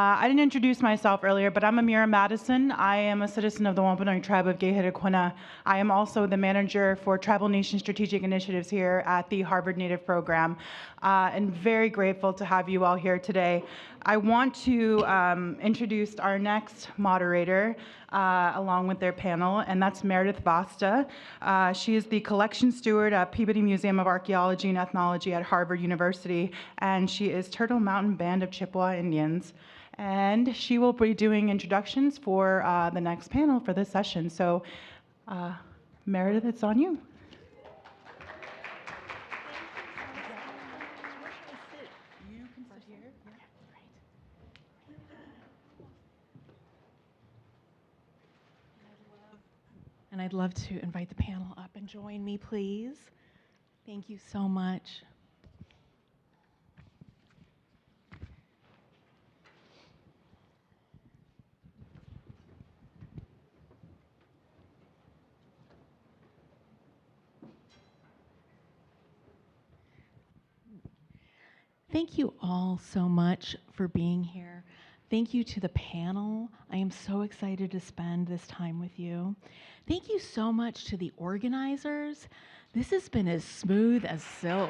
I didn't introduce myself earlier, but I'm Amira Madison. I am a citizen of the Wampanoag Tribe of Gayhedekwana. I am also the manager for Tribal Nation Strategic Initiatives here at the Harvard Native Program, and very grateful to have you all here today. I want to introduce our next moderator along with their panel, and that's Meredith Basta. She is the collection steward at Peabody Museum of Archaeology and Ethnology at Harvard University, and she is Turtle Mountain Band of Chippewa Indians. And she will be doing introductions for the next panel for this session. So, Meredith, it's on you. And I'd love to invite the panel up and join me, please. Thank you so much. Thank you all so much for being here. Thank you to the panel. I am so excited to spend this time with you. Thank you so much to the organizers. This has been as smooth as silk.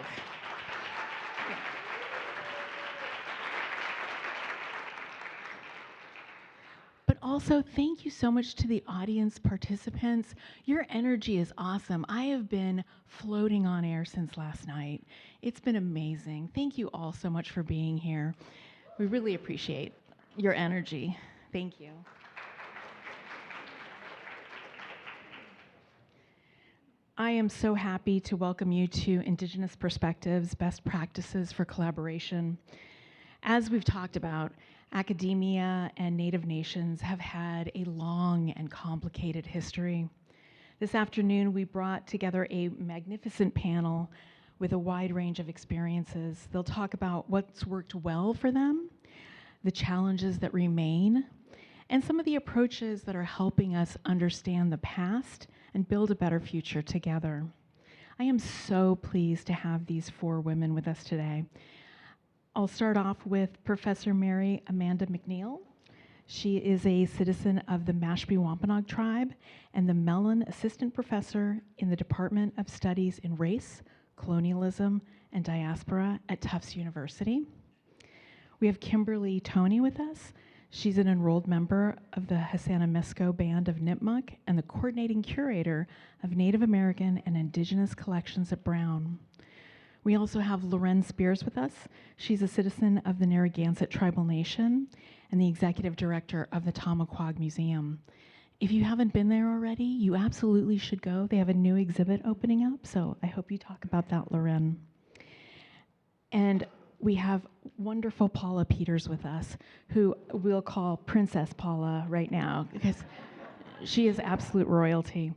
But also, thank you so much to the audience participants. Your energy is awesome. I have been floating on air since last night. It's been amazing. Thank you all so much for being here. We really appreciate your energy. Thank you. I am so happy to welcome you to Indigenous Perspectives, Best Practices for Collaboration. As we've talked about, academia and Native nations have had a long and complicated history. This afternoon, we brought together a magnificent panel with a wide range of experiences. They'll talk about what's worked well for them, the challenges that remain, and some of the approaches that are helping us understand the past and build a better future together. I am so pleased to have these four women with us today. I'll start off with Professor Mary Amanda McNeil. She is a citizen of the Mashpee Wampanoag Tribe and the Mellon Assistant Professor in the Department of Studies in Race, Colonialism, and Diaspora at Tufts University. We have Kimberly Toney with us. She's an enrolled member of the Hassanamisco Band of Nipmuc and the coordinating curator of Native American and Indigenous collections at Brown. We also have Loren Spears with us. She's a citizen of the Narragansett Tribal Nation and the executive director of the Tamaquag Museum. If you haven't been there already, you absolutely should go. They have a new exhibit opening up, so I hope you talk about that, Loren. And we have wonderful Paula Peters with us, who we'll call Princess Paula right now, because she is absolute royalty.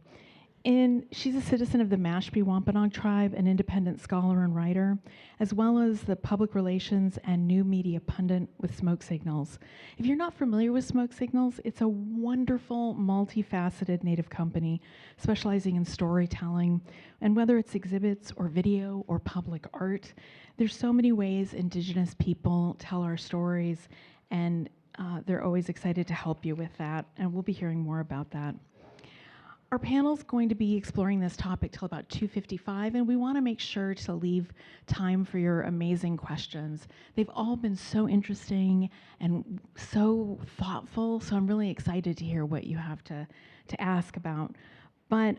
And she's a citizen of the Mashpee Wampanoag Tribe, an independent scholar and writer, as well as the public relations and new media pundit with Smoke Signals. If you're not familiar with Smoke Signals, it's a wonderful, multifaceted Native company specializing in storytelling. And whether it's exhibits or video or public art, there's so many ways Indigenous people tell our stories, and they're always excited to help you with that. And we'll be hearing more about that. Our panel's going to be exploring this topic till about 2:55, and we want to make sure to leave time for your amazing questions. They've all been so interesting and so thoughtful, so I'm really excited to hear what you have to ask about. But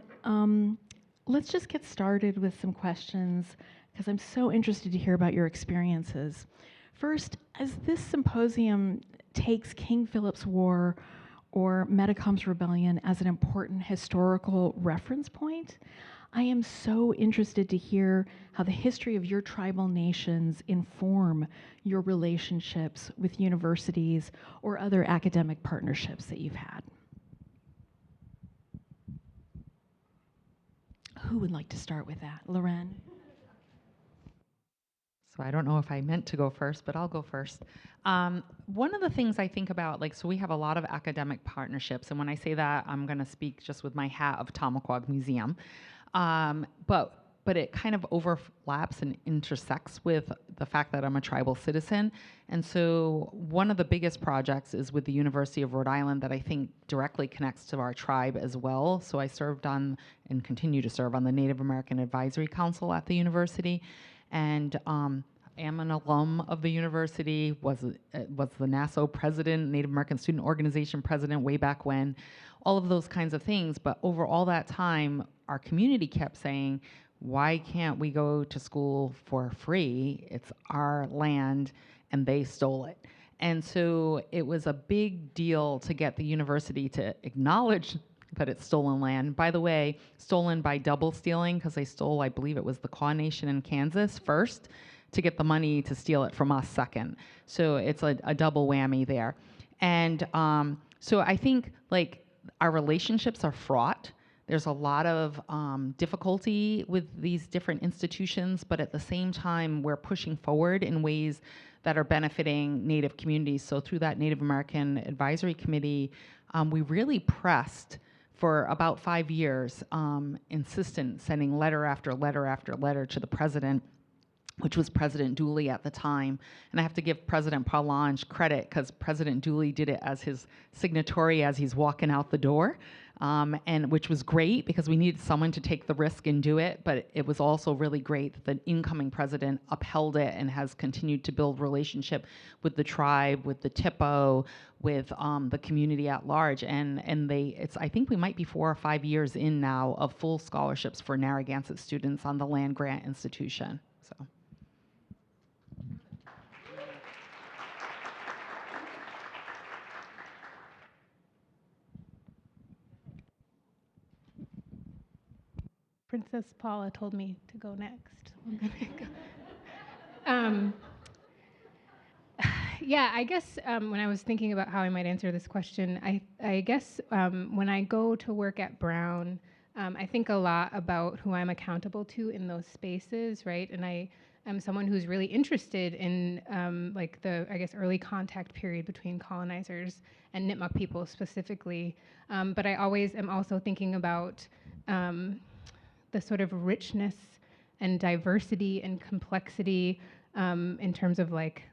let's just get started with some questions, because I'm so interested to hear about your experiences. First, as this symposium takes King Phillip's War or Metacom's rebellion as an important historical reference point, I am so interested to hear how the history of your tribal nations inform your relationships with universities or other academic partnerships that you've had. Who would like to start with that? Loren? So I don't know if I meant to go first, but I'll go first. One of the things I think about, so we have a lot of academic partnerships, and when I say that, I'm going to speak just with my hat of Tamaquag Museum. But but it kind of overlaps and intersects with the fact that I'm a tribal citizen. And so one of the biggest projects is with the University of Rhode Island that I think directly connects to our tribe as well. So I served on and continue to serve on the Native American Advisory Council at the university. And am an alum of the university, was the NASO president, Native American Student Organization president way back when, all of those kinds of things. But over all that time, our community kept saying, why can't we go to school for free? It's our land and they stole it. And so it was a big deal to get the university to acknowledge that it's stolen land. By the way, stolen by double stealing, because they stole, I believe it was the Kaw Nation in Kansas first, to get the money to steal it from us second. So it's a double whammy there. And so I think like our relationships are fraught. There's a lot of difficulty with these different institutions, but at the same time, we're pushing forward in ways that are benefiting Native communities. So through that Native American Advisory Committee, we really pressed for about 5 years, insistent, sending letter after letter after letter to the president, which was President Dooley at the time. And I have to give President Palange credit because President Dooley did it as his signatory as he's walking out the door, and which was great because we needed someone to take the risk and do it. But it was also really great that the incoming president upheld it and has continued to build relationship with the tribe, with the TIPO, with the community at large. And I think we might be 4 or 5 years in now of full scholarships for Narragansett students on the land grant institution. So. Princess Paula told me to go next. Yeah, I guess when I was thinking about how I might answer this question, I guess when I go to work at Brown, I think a lot about who I'm accountable to in those spaces, right? And I'm someone who's really interested in like the, I guess, early contact period between colonizers and Nipmuc people specifically. But I always am also thinking about the sort of richness and diversity and complexity in terms of like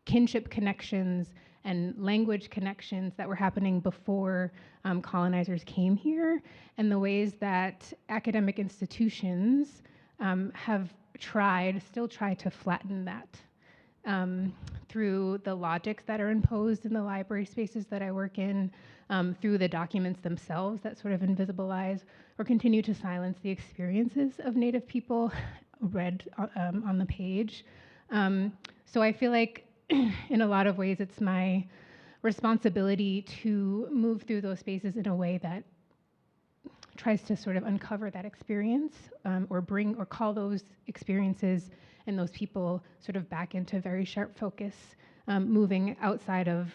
kinship connections and language connections that were happening before colonizers came here, and the ways that academic institutions have still try to flatten that through the logics that are imposed in the library spaces that I work in, through the documents themselves that sort of invisibilize or continue to silence the experiences of Native people read on the page. So I feel like in a lot of ways it's my responsibility to move through those spaces in a way that tries to sort of uncover that experience, or call those experiences and those people sort of back into very sharp focus, moving outside of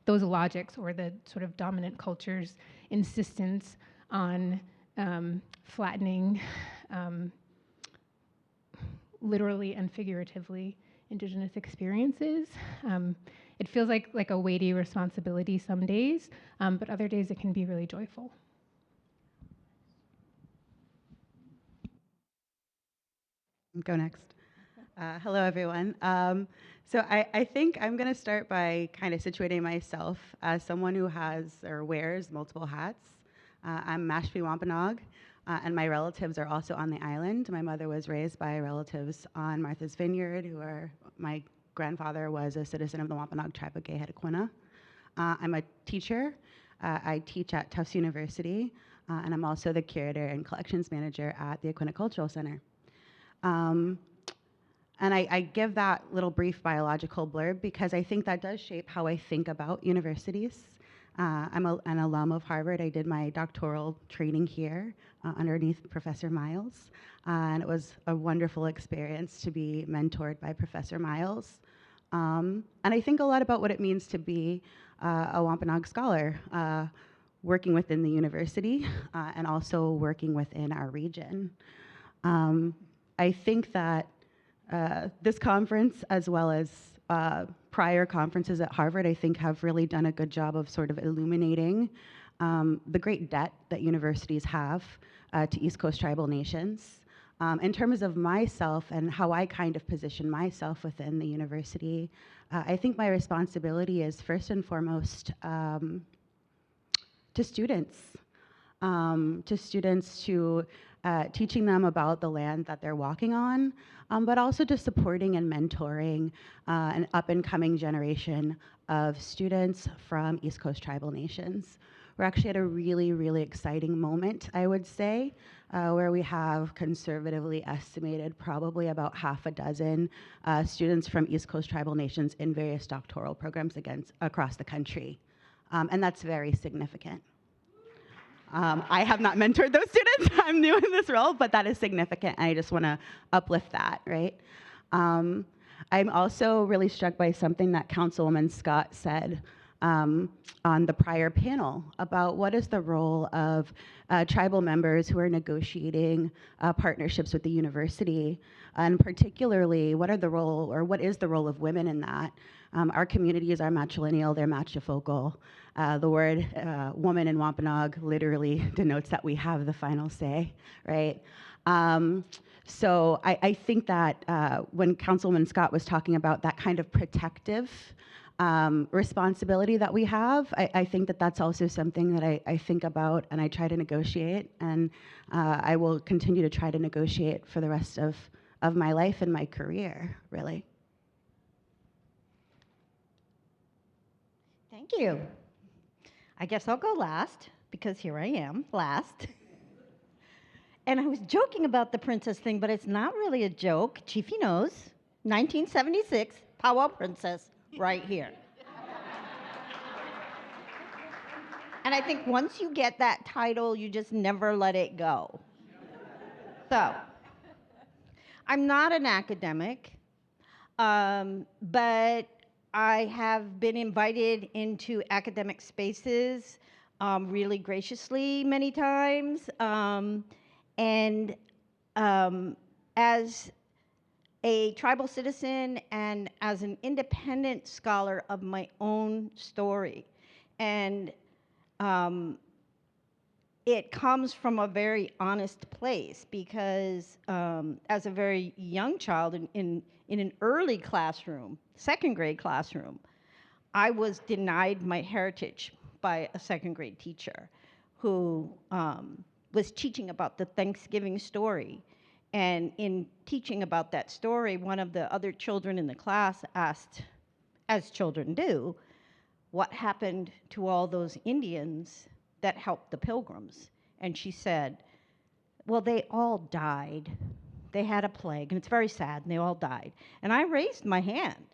those logics or the sort of dominant culture's insistence on flattening literally and figuratively Indigenous experiences. It feels like a weighty responsibility some days, but other days it can be really joyful. Go next. Hello, everyone. So I think I'm going to start by kind of situating myself as someone who has or wears multiple hats. I'm Mashpee Wampanoag, and my relatives are also on the island. My mother was raised by relatives on Martha's Vineyard, my grandfather was a citizen of the Wampanoag tribe of Gayhedequina. I'm a teacher. I teach at Tufts University, and I'm also the curator and collections manager at the Aquinnah Cultural Center. And I give that little brief biological blurb because I think that does shape how I think about universities. I'm an alum of Harvard. I did my doctoral training here underneath Professor Miles. And it was a wonderful experience to be mentored by Professor Miles. And I think a lot about what it means to be a Wampanoag scholar, working within the university and also working within our region. I think that this conference, as well as prior conferences at Harvard, I think have really done a good job of sort of illuminating the great debt that universities have to East Coast tribal nations. In terms of myself and how I kind of position myself within the university, I think my responsibility is first and foremost to students, to teaching them about the land that they're walking on, but also to supporting and mentoring an up-and-coming generation of students from East Coast tribal nations. We're actually at a really, really exciting moment, I would say, where we have conservatively estimated probably about half a dozen students from East Coast tribal nations in various doctoral programs across the country. And that's very significant. I have not mentored those students. I'm new in this role, but that is significant, and I just want to uplift that, right? I'm also really struck by something that Councilwoman Scott said on the prior panel about what is the role of tribal members who are negotiating partnerships with the university, and particularly what is the role of women in that? Our communities are matrilineal, they're matrifocal. The word woman in Wampanoag literally denotes that we have the final say, right? So I think that when Councilwoman Scott was talking about that kind of protective responsibility that we have, I think that that's also something that I think about and I try to negotiate, and I will continue to try to negotiate for the rest of my life and my career, really. Thank you. I guess I'll go last, because here I am, last. And I was joking about the princess thing, but it's not really a joke. Chiefy knows, 1976, powwow princess, right here. And I think once you get that title, you just never let it go. So, I'm not an academic, but I have been invited into academic spaces really graciously many times. And as a tribal citizen and as an independent scholar of my own story. And it comes from a very honest place because as a very young child in an early classroom, second grade classroom, I was denied my heritage by a second grade teacher who was teaching about the Thanksgiving story. And in teaching about that story, one of the other children in the class asked, as children do, what happened to all those Indians that helped the Pilgrims? And she said, well, they all died. They had a plague, and it's very sad, and they all died. And I raised my hand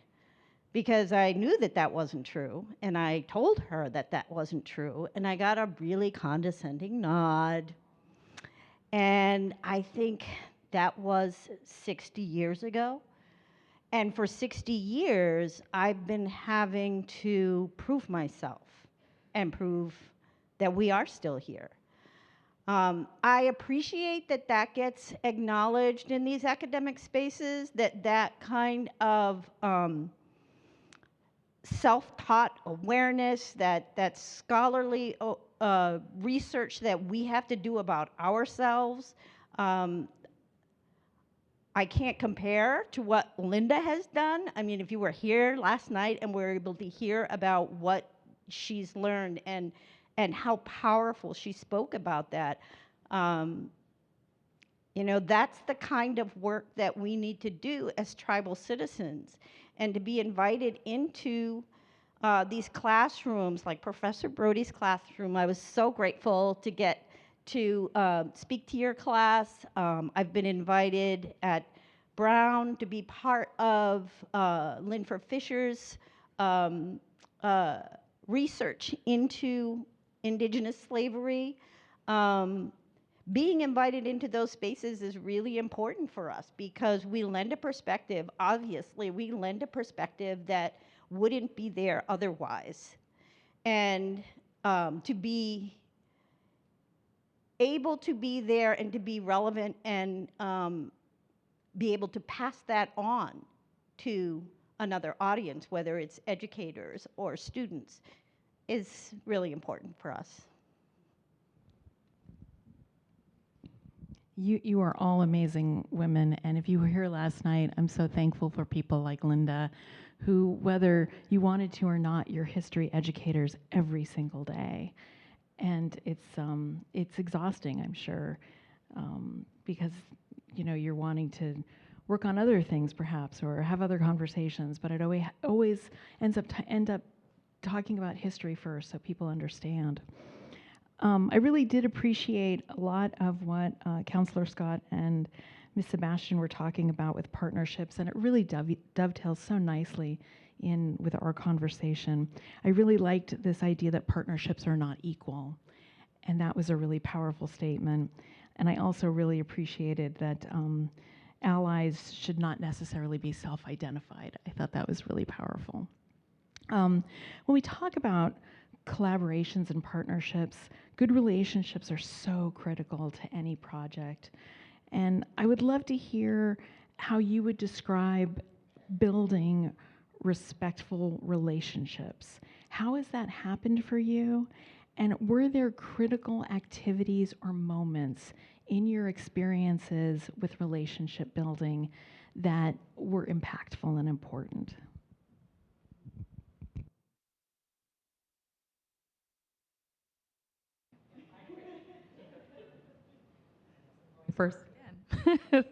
because I knew that that wasn't true, and I told her that that wasn't true, and I got a really condescending nod. And I think that was 60 years ago. And for 60 years, I've been having to prove myself and prove that we are still here. I appreciate that that gets acknowledged in these academic spaces, that that kind of self-taught awareness, that scholarly research that we have to do about ourselves. I can't compare to what Linda has done. I mean, if you were here last night and were able to hear about what she's learned and how powerful she spoke about that, you know, that's the kind of work that we need to do as tribal citizens. And to be invited into these classrooms, like Professor Brody's classroom, I was so grateful to get to speak to your class. I've been invited at Brown to be part of Linford Fisher's research into Indigenous slavery. Being invited into those spaces is really important for us because we lend a perspective, obviously, we lend a perspective that wouldn't be there otherwise. And to be able to be there and to be relevant and be able to pass that on to another audience, whether it's educators or students, is really important for us. You are all amazing women, and if you were here last night, I'm so thankful for people like Linda, who, whether you wanted to or not, you're history educators every single day, and it's exhausting, I'm sure, because you're wanting to work on other things perhaps or have other conversations, but it always end up talking about history first so people understand. I really did appreciate a lot of what Councillor Scott and Ms. Sebastian were talking about with partnerships, and it really dovetails so nicely in with our conversation. I really liked this idea that partnerships are not equal, and that was a really powerful statement. And I also really appreciated that allies should not necessarily be self-identified. I thought that was really powerful. When we talk about collaborations and partnerships, good relationships are so critical to any project. And I would love to hear how you would describe building respectful relationships. How has that happened for you? And were there critical activities or moments in your experiences with relationship building that were impactful and important? First again.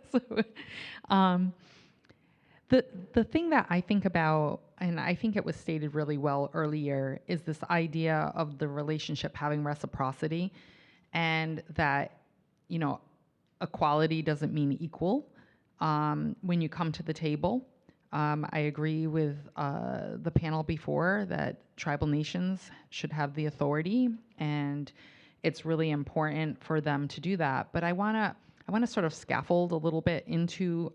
The thing that I think about, and I think it was stated really well earlier, is this idea of the relationship having reciprocity, and that equality doesn't mean equal when you come to the table. I agree with the panel before that tribal nations should have the authority, and it's really important for them to do that. But I want to sort of scaffold a little bit into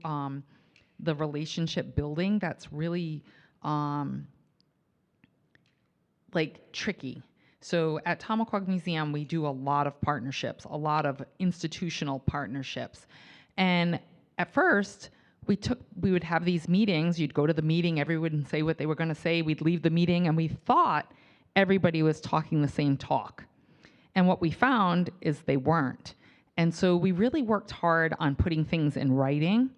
the relationship building that's really tricky. So at Tamaquag Museum, we do a lot of partnerships, a lot of institutional partnerships. And at first, we would have these meetings. You'd go to the meeting, everyone would say what they were going to say. We'd leave the meeting, and we thought everybody was talking the same talk. And what we found is they weren't. And so we really worked hard on putting things in writing,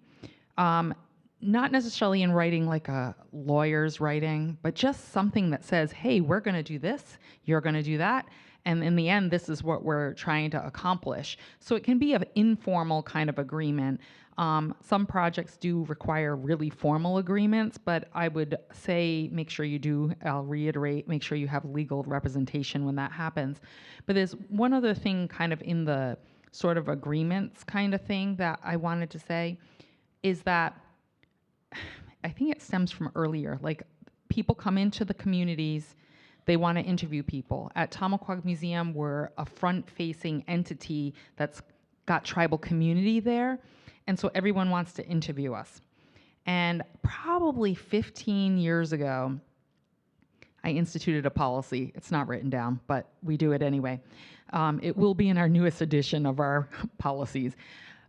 not necessarily in writing like a lawyer's writing, but just something that says, hey, we're going to do this, you're going to do that. And in the end, this is what we're trying to accomplish. So it can be an informal kind of agreement. Some projects do require really formal agreements, but I would say make sure you do, I'll reiterate, make sure you have legal representation when that happens. But there's one other thing kind of in the sort of agreements kind of thing that I wanted to say is that I think it stems from earlier. Like, people come into the communities, they want to interview people. At Tamaquag Museum, we're a front-facing entity that's got tribal community there, and so everyone wants to interview us. And probably 15 years ago, I instituted a policy. It's not written down, but we do it anyway. It will be in our newest edition of our policies.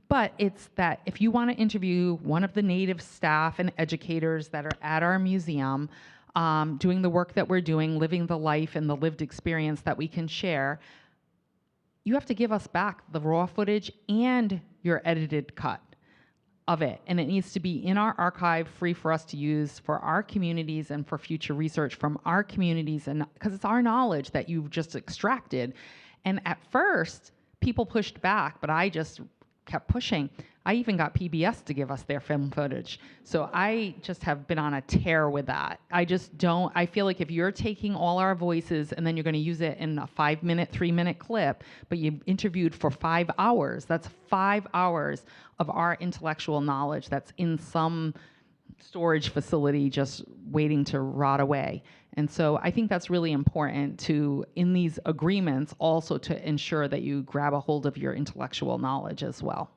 But it's that if you want to interview one of the Native staff and educators that are at our museum, doing the work that we're doing, living the life and the lived experience that we can share, you have to give us back the raw footage and your edited cut of it. And it needs to be in our archive, free for us to use for our communities and for future research from our communities, and because it's our knowledge that you've just extracted. And at first, people pushed back, but I just kept pushing. I even got PBS to give us their film footage. So I just have been on a tear with that. I feel like if you're taking all our voices and then you're going to use it in a 5-minute, 3-minute clip, but you interviewed for 5 hours, that's 5 hours of our intellectual knowledge that's in some storage facility just waiting to rot away. And so I think that's really important to, in these agreements, also to ensure that you grab a hold of your intellectual knowledge as well.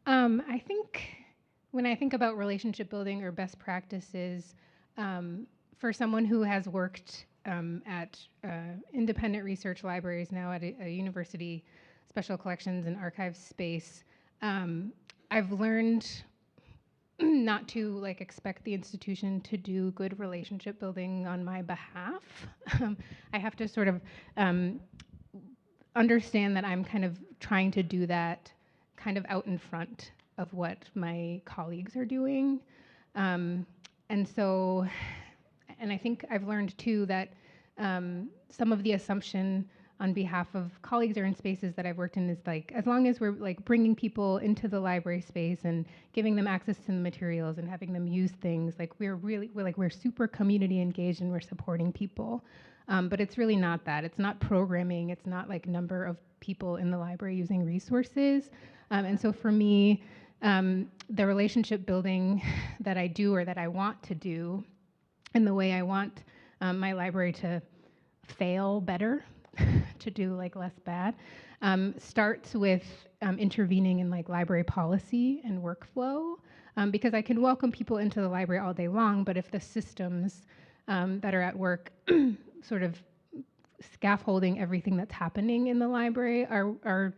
I think when I think about relationship building or best practices, for someone who has worked at independent research libraries now at a university, special collections and archives space, I've learned not to like expect the institution to do good relationship building on my behalf. I have to sort of understand that I'm kind of trying to do that kind of out in front of what my colleagues are doing. And I think I've learned too that some of the assumption on behalf of colleagues or in spaces that I've worked in is like, as long as we're like bringing people into the library space and giving them access to the materials and having them use things, like we're super community engaged and we're supporting people. But it's really not that. It's not programming. It's not like number of people in the library using resources. And so for me, the relationship building that I do or that I want to do and the way I want my library to fail better, to do like less bad, starts with intervening in like library policy and workflow, because I can welcome people into the library all day long, but if the systems that are at work sort of scaffolding everything that's happening in the library are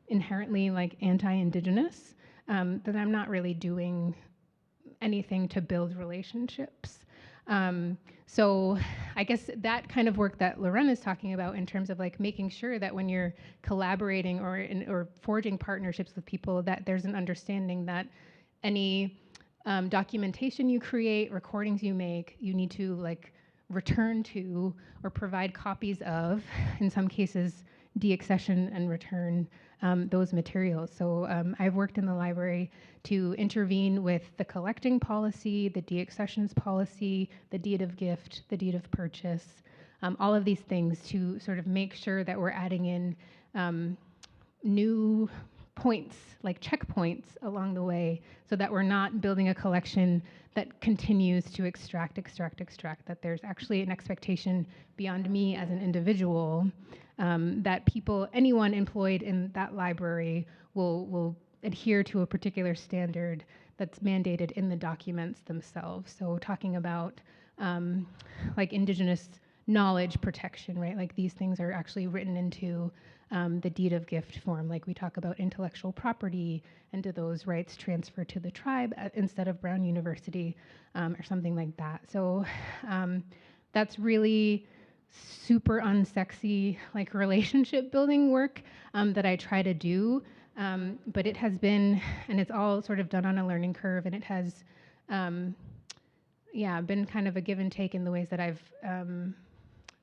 inherently like anti-Indigenous, then I'm not really doing anything to build relationships. So I guess that kind of work that Loren is talking about in terms of like making sure that when you're collaborating or forging partnerships with people, that there's an understanding that any documentation you create, recordings you make, you need to like return to or provide copies of, in some cases, deaccession and return those materials. So I've worked in the library to intervene with the collecting policy, the deaccessions policy, the deed of gift, the deed of purchase, all of these things to sort of make sure that we're adding in new points, like checkpoints along the way, so that we're not building a collection that continues to extract, that there's actually an expectation beyond me as an individual that people, anyone employed in that library will adhere to a particular standard that's mandated in the documents themselves. So talking about like Indigenous knowledge protection, right? Like these things are actually written into the deed of gift form. Like we talk about intellectual property and do those rights transfer to the tribe instead of Brown University or something like that. So that's really super unsexy like relationship building work that I try to do. But it has been, and it's all sort of done on a learning curve, and it has been kind of a give and take in the ways that I've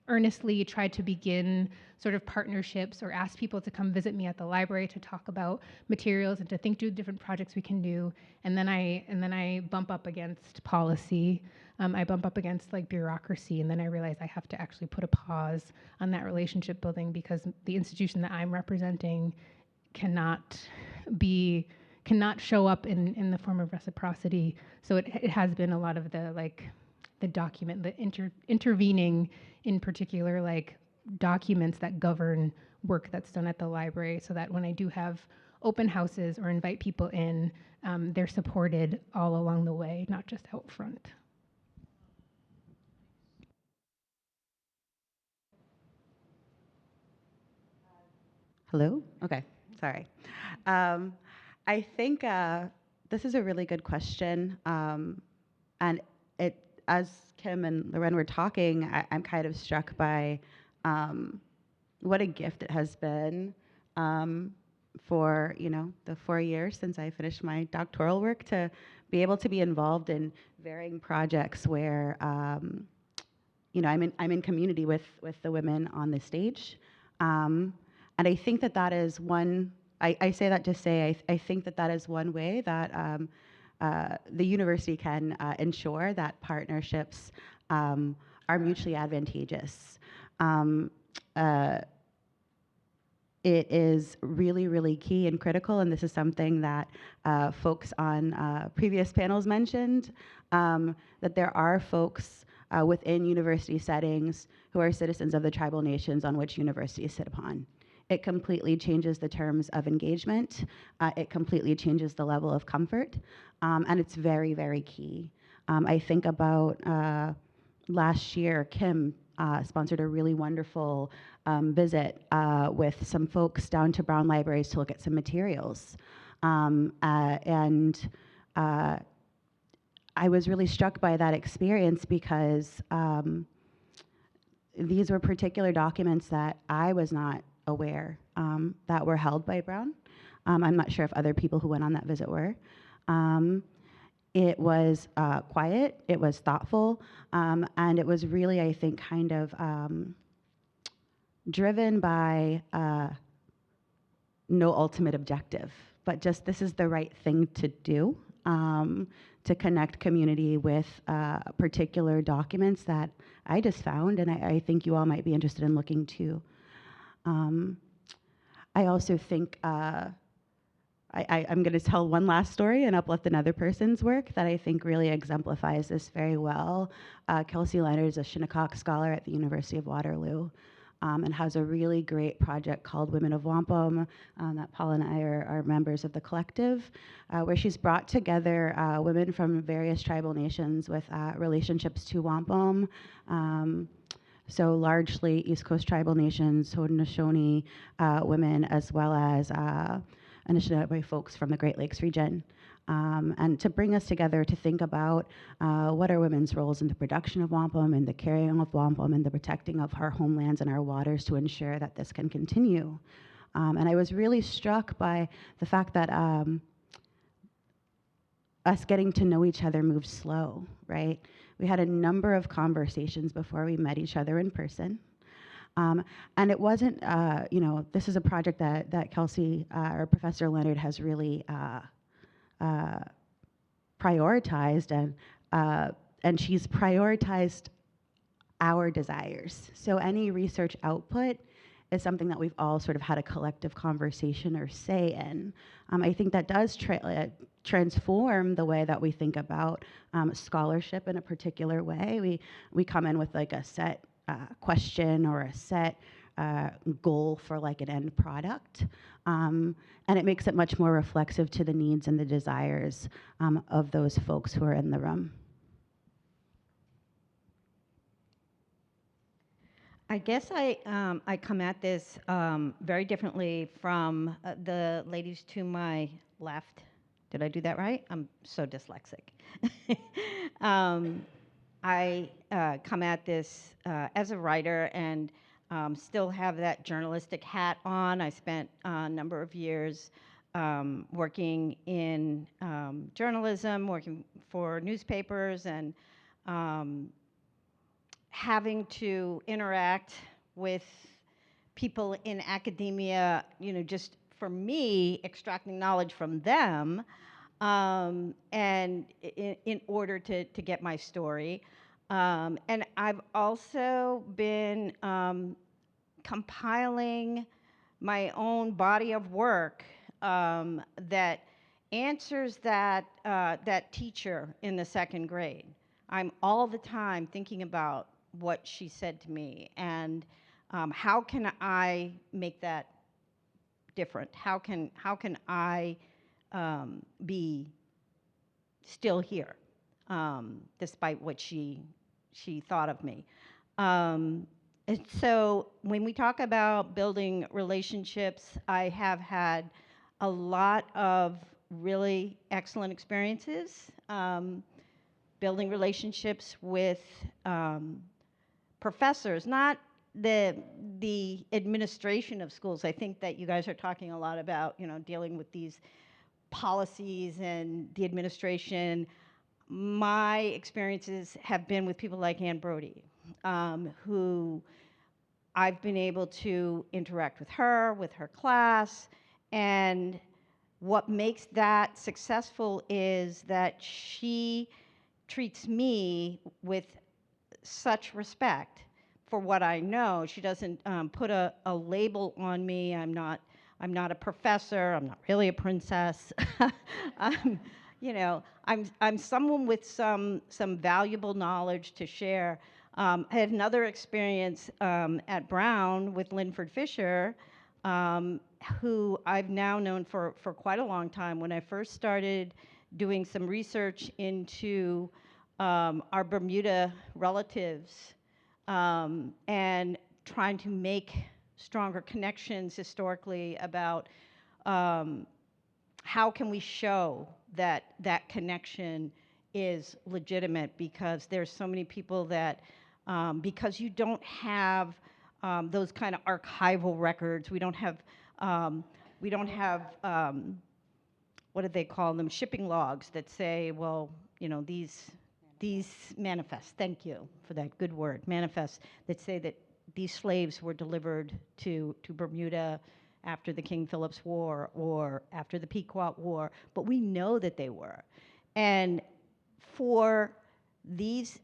earnestly tried to begin sort of partnerships or ask people to come visit me at the library to talk about materials and to think through different projects we can do. And then I bump up against policy. I bump up against like bureaucracy, and then I realize I have to actually put a pause on that relationship building because the institution that I'm representing cannot show up in the form of reciprocity. So it has been a lot of the document, the intervening in particular like documents that govern work that's done at the library, so that when I do have open houses or invite people in, they're supported all along the way, not just out front. Hello? Okay, sorry. I think this is a really good question. And as Kim and Loren were talking, I'm kind of struck by what a gift it has been for, the 4 years since I finished my doctoral work to be able to be involved in varying projects where, I'm in community with the women on the stage. And I think that is one, I say that to say, I think that is one way that the university can ensure that partnerships are mutually advantageous. It is really, really key and critical, and this is something that folks on previous panels mentioned, that there are folks within university settings who are citizens of the tribal nations on which universities sit upon. It completely changes the terms of engagement. It completely changes the level of comfort, and it's very, very key. I think about last year, Kim sponsored a really wonderful visit with some folks down to Brown Libraries to look at some materials. And I was really struck by that experience because these were particular documents that I was not aware that were held by Brown. I'm not sure if other people who went on that visit were. It was quiet, it was thoughtful, and it was really, I think, kind of driven by no ultimate objective, but just this is the right thing to do, to connect community with particular documents that I just found, and I think you all might be interested in looking too. I also think I'm going to tell one last story and uplift another person's work that I think really exemplifies this very well. Kelsey Leonard is a Shinnecock scholar at the University of Waterloo, and has a really great project called Women of Wampum that Paul and I are members of the collective, where she's brought together women from various tribal nations with relationships to wampum. So largely East Coast tribal nations, Haudenosaunee women, as well as Anishinaabe folks from the Great Lakes region. And to bring us together to think about what are women's roles in the production of wampum and the carrying of wampum and the protecting of our homelands and our waters to ensure that this can continue. And I was really struck by the fact that us getting to know each other moved slow, right? We had a number of conversations before we met each other in person. And it wasn't, this is a project that Kelsey, or Professor Leonard, has really prioritized, and she's prioritized our desires. So any research output is something that we've all sort of had a collective conversation or say in. I think that does transform the way that we think about scholarship in a particular way. We come in with like a set question or a set goal for like an end product. And it makes it much more reflexive to the needs and the desires of those folks who are in the room. I guess I come at this very differently from the ladies to my left. Did I do that right? I'm so dyslexic. I come at this as a writer and still have that journalistic hat on. I spent a number of years working in journalism, working for newspapers, and having to interact with people in academia, just for me, extracting knowledge from them, and in order to get my story. And I've also been compiling my own body of work that answers that teacher in the second grade. I'm all the time thinking about what she said to me and how can I make that different? How can I be still here despite what she thought of me? And so when we talk about building relationships, I have had a lot of really excellent experiences building relationships with professors, not the administration of schools. I think that you guys are talking a lot about, dealing with these policies and the administration. My experiences have been with people like Ann Brody, who I've been able to interact with her class, and what makes that successful is that she treats me with such respect for what I know. She doesn't put a label on me. I'm not a professor. I'm not really a princess. I'm someone with some valuable knowledge to share. I had another experience at Brown with Linford Fisher, who I've now known for quite a long time. When I first started doing some research into our Bermuda relatives and trying to make stronger connections historically about how can we show that connection is legitimate, because there's so many people that, because you don't have those kind of archival records, we don't have, what do they call them, shipping logs that say, well, you know, these manifests, thank you for that good word, manifests that say that these slaves were delivered to Bermuda after the King Phillip's War or after the Pequot War, but we know that they were. And for these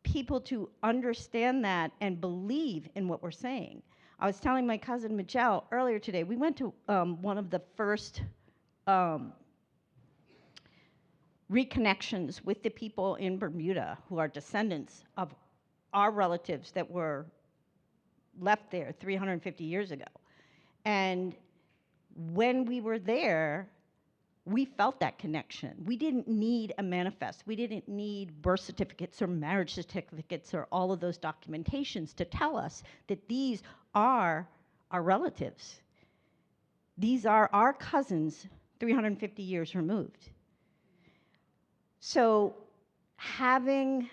people to understand that and believe in what we're saying. I was telling my cousin Michelle earlier today, we went to one of the first reconnections with the people in Bermuda who are descendants of our relatives that were left there 350 years ago. And when we were there, we felt that connection. We didn't need a manifest. We didn't need birth certificates or marriage certificates or all of those documentations to tell us that these are our relatives. These are our cousins 350 years removed. So having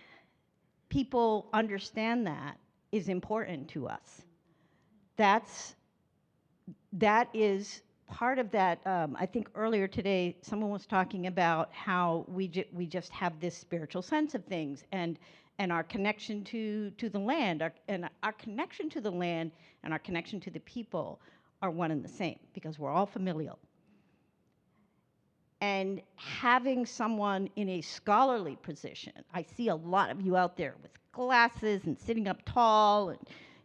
people understand that is important to us. That is part of that. I think earlier today, someone was talking about how we just have this spiritual sense of things, and our connection to the land, our connection to the land and our connection to the people are one and the same, because we're all familial. And having someone in a scholarly position, I see a lot of you out there with glasses and sitting up tall, and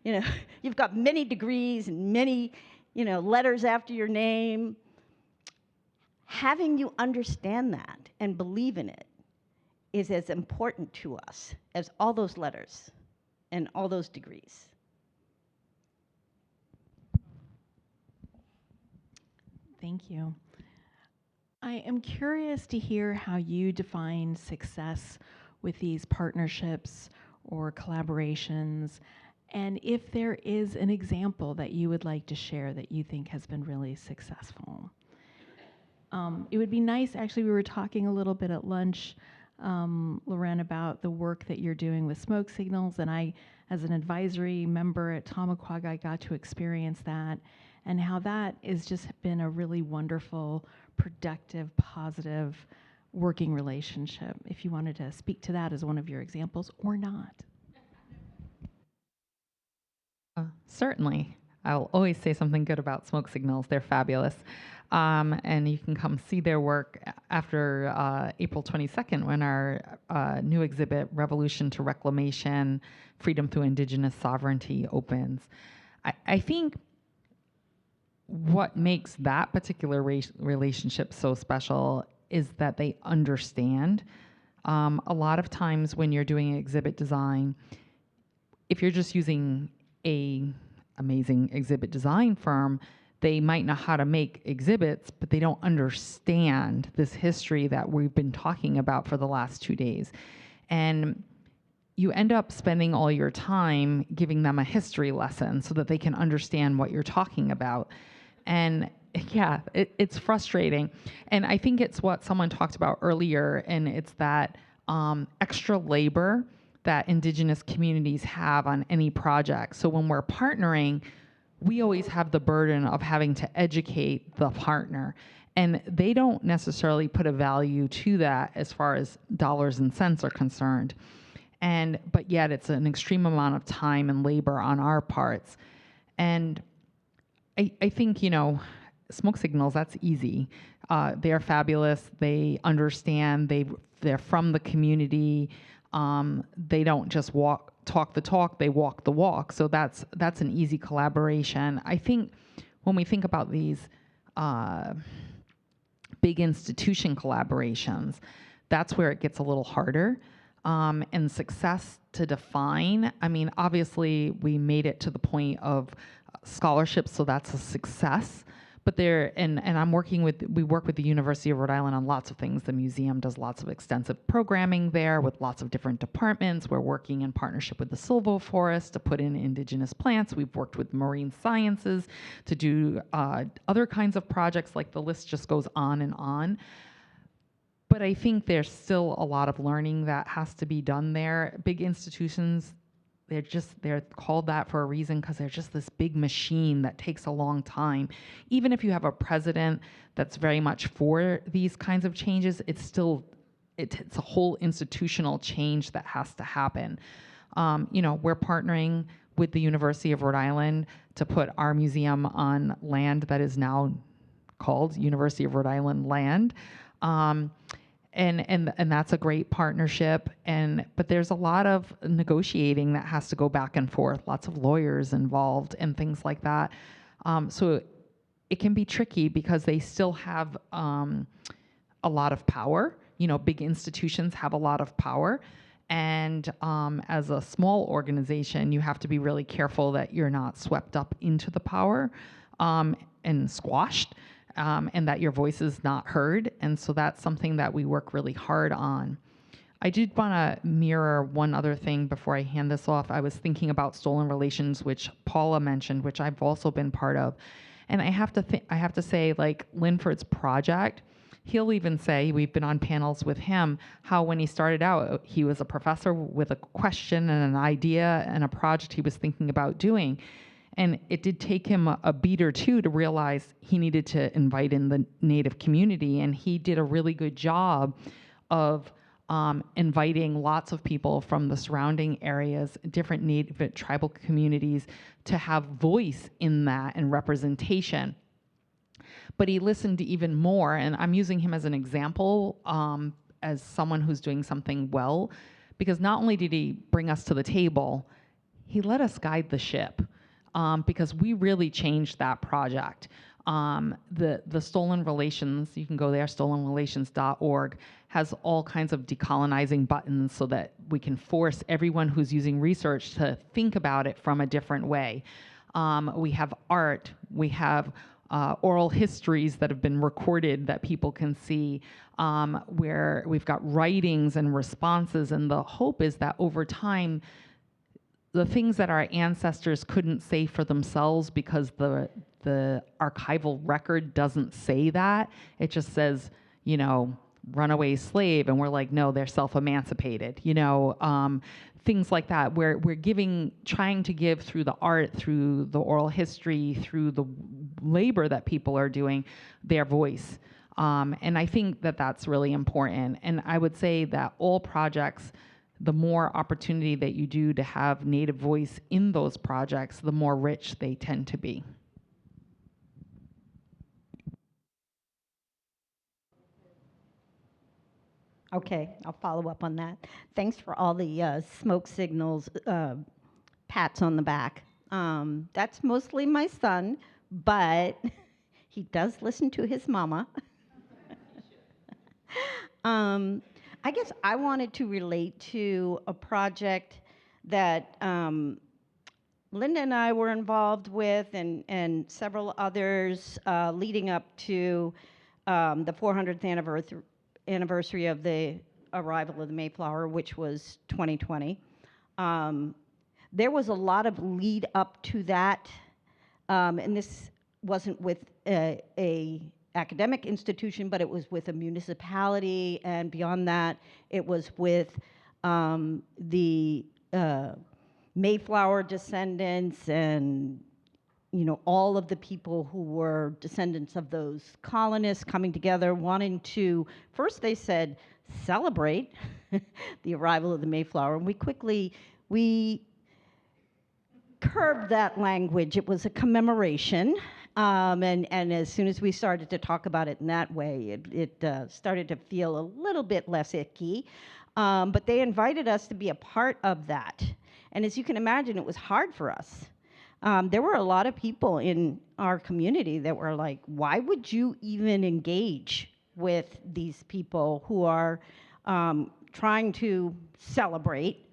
you know, you've got many degrees and many, you know, letters after your name. Having you understand that and believe in it is as important to us as all those letters and all those degrees. Thank you. I am curious to hear how you define success with these partnerships or collaborations, and if there is an example that you would like to share that you think has been really successful. It would be nice, actually, we were talking a little bit at lunch, Loren, about the work that you're doing with smoke signals, and I, as an advisory member at Tamaquag, I got to experience that, and how that has just been a really wonderful, productive, positive working relationship. If you wanted to speak to that as one of your examples or not. Certainly. I'll always say something good about smoke signals. They're fabulous. And you can come see their work after April 22nd, when our new exhibit, Revolution to Reclamation, Freedom Through Indigenous Sovereignty, opens. I think what makes that particular relationship so special is that they understand. A lot of times when you're doing exhibit design, if you're just using a amazing exhibit design firm, they might know how to make exhibits, but they don't understand this history that we've been talking about for the last 2 days. And you end up spending all your time giving them a history lesson so that they can understand what you're talking about. And yeah, it's frustrating. And I think it's what someone talked about earlier, and it's that extra labor that Indigenous communities have on any project. So when we're partnering, we always have the burden of having to educate the partner. And they don't necessarily put a value to that as far as dollars and cents are concerned. But yet it's an extreme amount of time and labor on our parts. And I think, you know, smoke signals, that's easy. They're fabulous. They understand. They're from the community. They don't just talk the talk, they walk the walk. So that's an easy collaboration. I think when we think about these big institution collaborations, that's where it gets a little harder. And success to define, I mean, obviously we made it to the point of scholarships, so that's a success. But we work with the University of Rhode Island on lots of things. The museum does lots of extensive programming there with lots of different departments. We're working in partnership with the Silvo Forest to put in indigenous plants. We've worked with marine sciences to do other kinds of projects, like the list just goes on and on. But I think there's still a lot of learning that has to be done there. Big institutions, they're called that for a reason, because they're just this big machine that takes a long time. Even if you have a president that's very much for these kinds of changes, it's a whole institutional change that has to happen. We're partnering with the University of Rhode Island to put our museum on land that is now called University of Rhode Island land. And that's a great partnership. But there's a lot of negotiating that has to go back and forth, lots of lawyers involved and things like that. So it can be tricky because they still have a lot of power. Big institutions have a lot of power. And as a small organization, you have to be really careful that you're not swept up into the power and squashed. And that your voice is not heard. And so that's something that we work really hard on. I did want to mirror one other thing before I hand this off. I was thinking about stolen relations, which Paula mentioned, which I've also been part of. And I have to say, like Linford's project, he'll even say, we've been on panels with him, how when he started out, he was a professor with a question and an idea and a project he was thinking about doing. And it did take him a beat or two to realize he needed to invite in the Native community. And he did a really good job of inviting lots of people from the surrounding areas, different Native tribal communities, to have voice in that and representation. But he listened even more, and I'm using him as an example as someone who's doing something well, because not only did he bring us to the table, he let us guide the ship. Because we really changed that project. The Stolen Relations, you can go there, stolenrelations.org, has all kinds of decolonizing buttons so that we can force everyone who's using research to think about it from a different way. We have art, we have oral histories that have been recorded that people can see, where we've got writings and responses, and the hope is that over time, the things that our ancestors couldn't say for themselves because the archival record doesn't say that. It just says, runaway slave, and we're like, no, they're self-emancipated. Things like that, where we're trying to give through the art, through the oral history, through the labor that people are doing, their voice. And I think that that's really important. And I would say that all projects, the more opportunity that you do to have Native voice in those projects, the more rich they tend to be. Okay, I'll follow up on that. Thanks for all the smoke signals, pats on the back. That's mostly my son, but he does listen to his mama. I guess I wanted to relate to a project that Linda and I were involved with, and several others leading up to the 400th anniversary of the arrival of the Mayflower, which was 2020. There was a lot of lead up to that, and this wasn't with a academic institution, but it was with a municipality, and beyond that, it was with the Mayflower descendants and all of the people who were descendants of those colonists coming together, wanting to, first they said, celebrate the arrival of the Mayflower, and we curbed that language. It was a commemoration. And as soon as we started to talk about it in that way, it started to feel a little bit less icky. But they invited us to be a part of that. And as you can imagine, it was hard for us. There were a lot of people in our community that were like, why would you even engage with these people who are trying to celebrate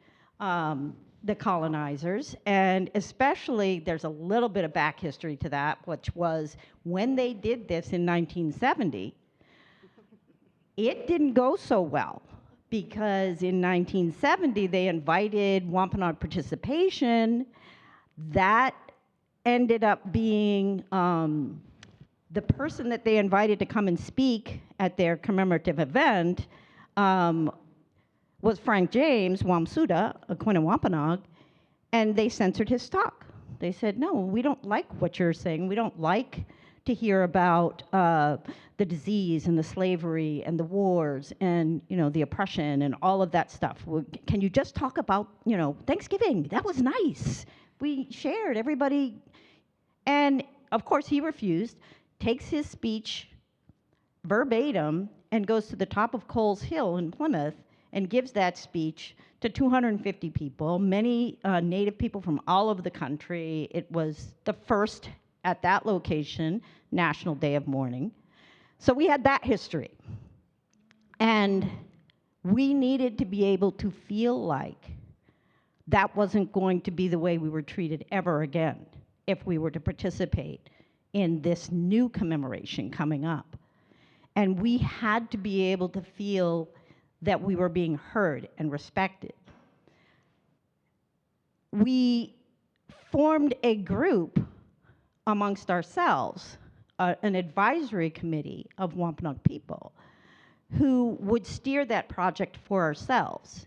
the colonizers? And especially, there's a little bit of back history to that, which was when they did this in 1970, it didn't go so well, because in 1970, they invited Wampanoag participation. That ended up being the person that they invited to come and speak at their commemorative event was Frank James, Wamsuda, a Quinawampanoag, and they censored his talk. They said, no, we don't like what you're saying. We don't like to hear about the disease and the slavery and the wars and, you know, the oppression and all of that stuff. Can you just talk about, you know, Thanksgiving? That was nice. We shared, everybody. And of course he refused, takes his speech verbatim and goes to the top of Coles Hill in Plymouth and gives that speech to 250 people, many Native people from all over the country. It was the first at that location, National Day of Mourning. So we had that history. And we needed to be able to feel like that wasn't going to be the way we were treated ever again if we were to participate in this new commemoration coming up. And we had to be able to feel that we were being heard and respected. We formed a group amongst ourselves, an advisory committee of Wampanoag people who would steer that project for ourselves.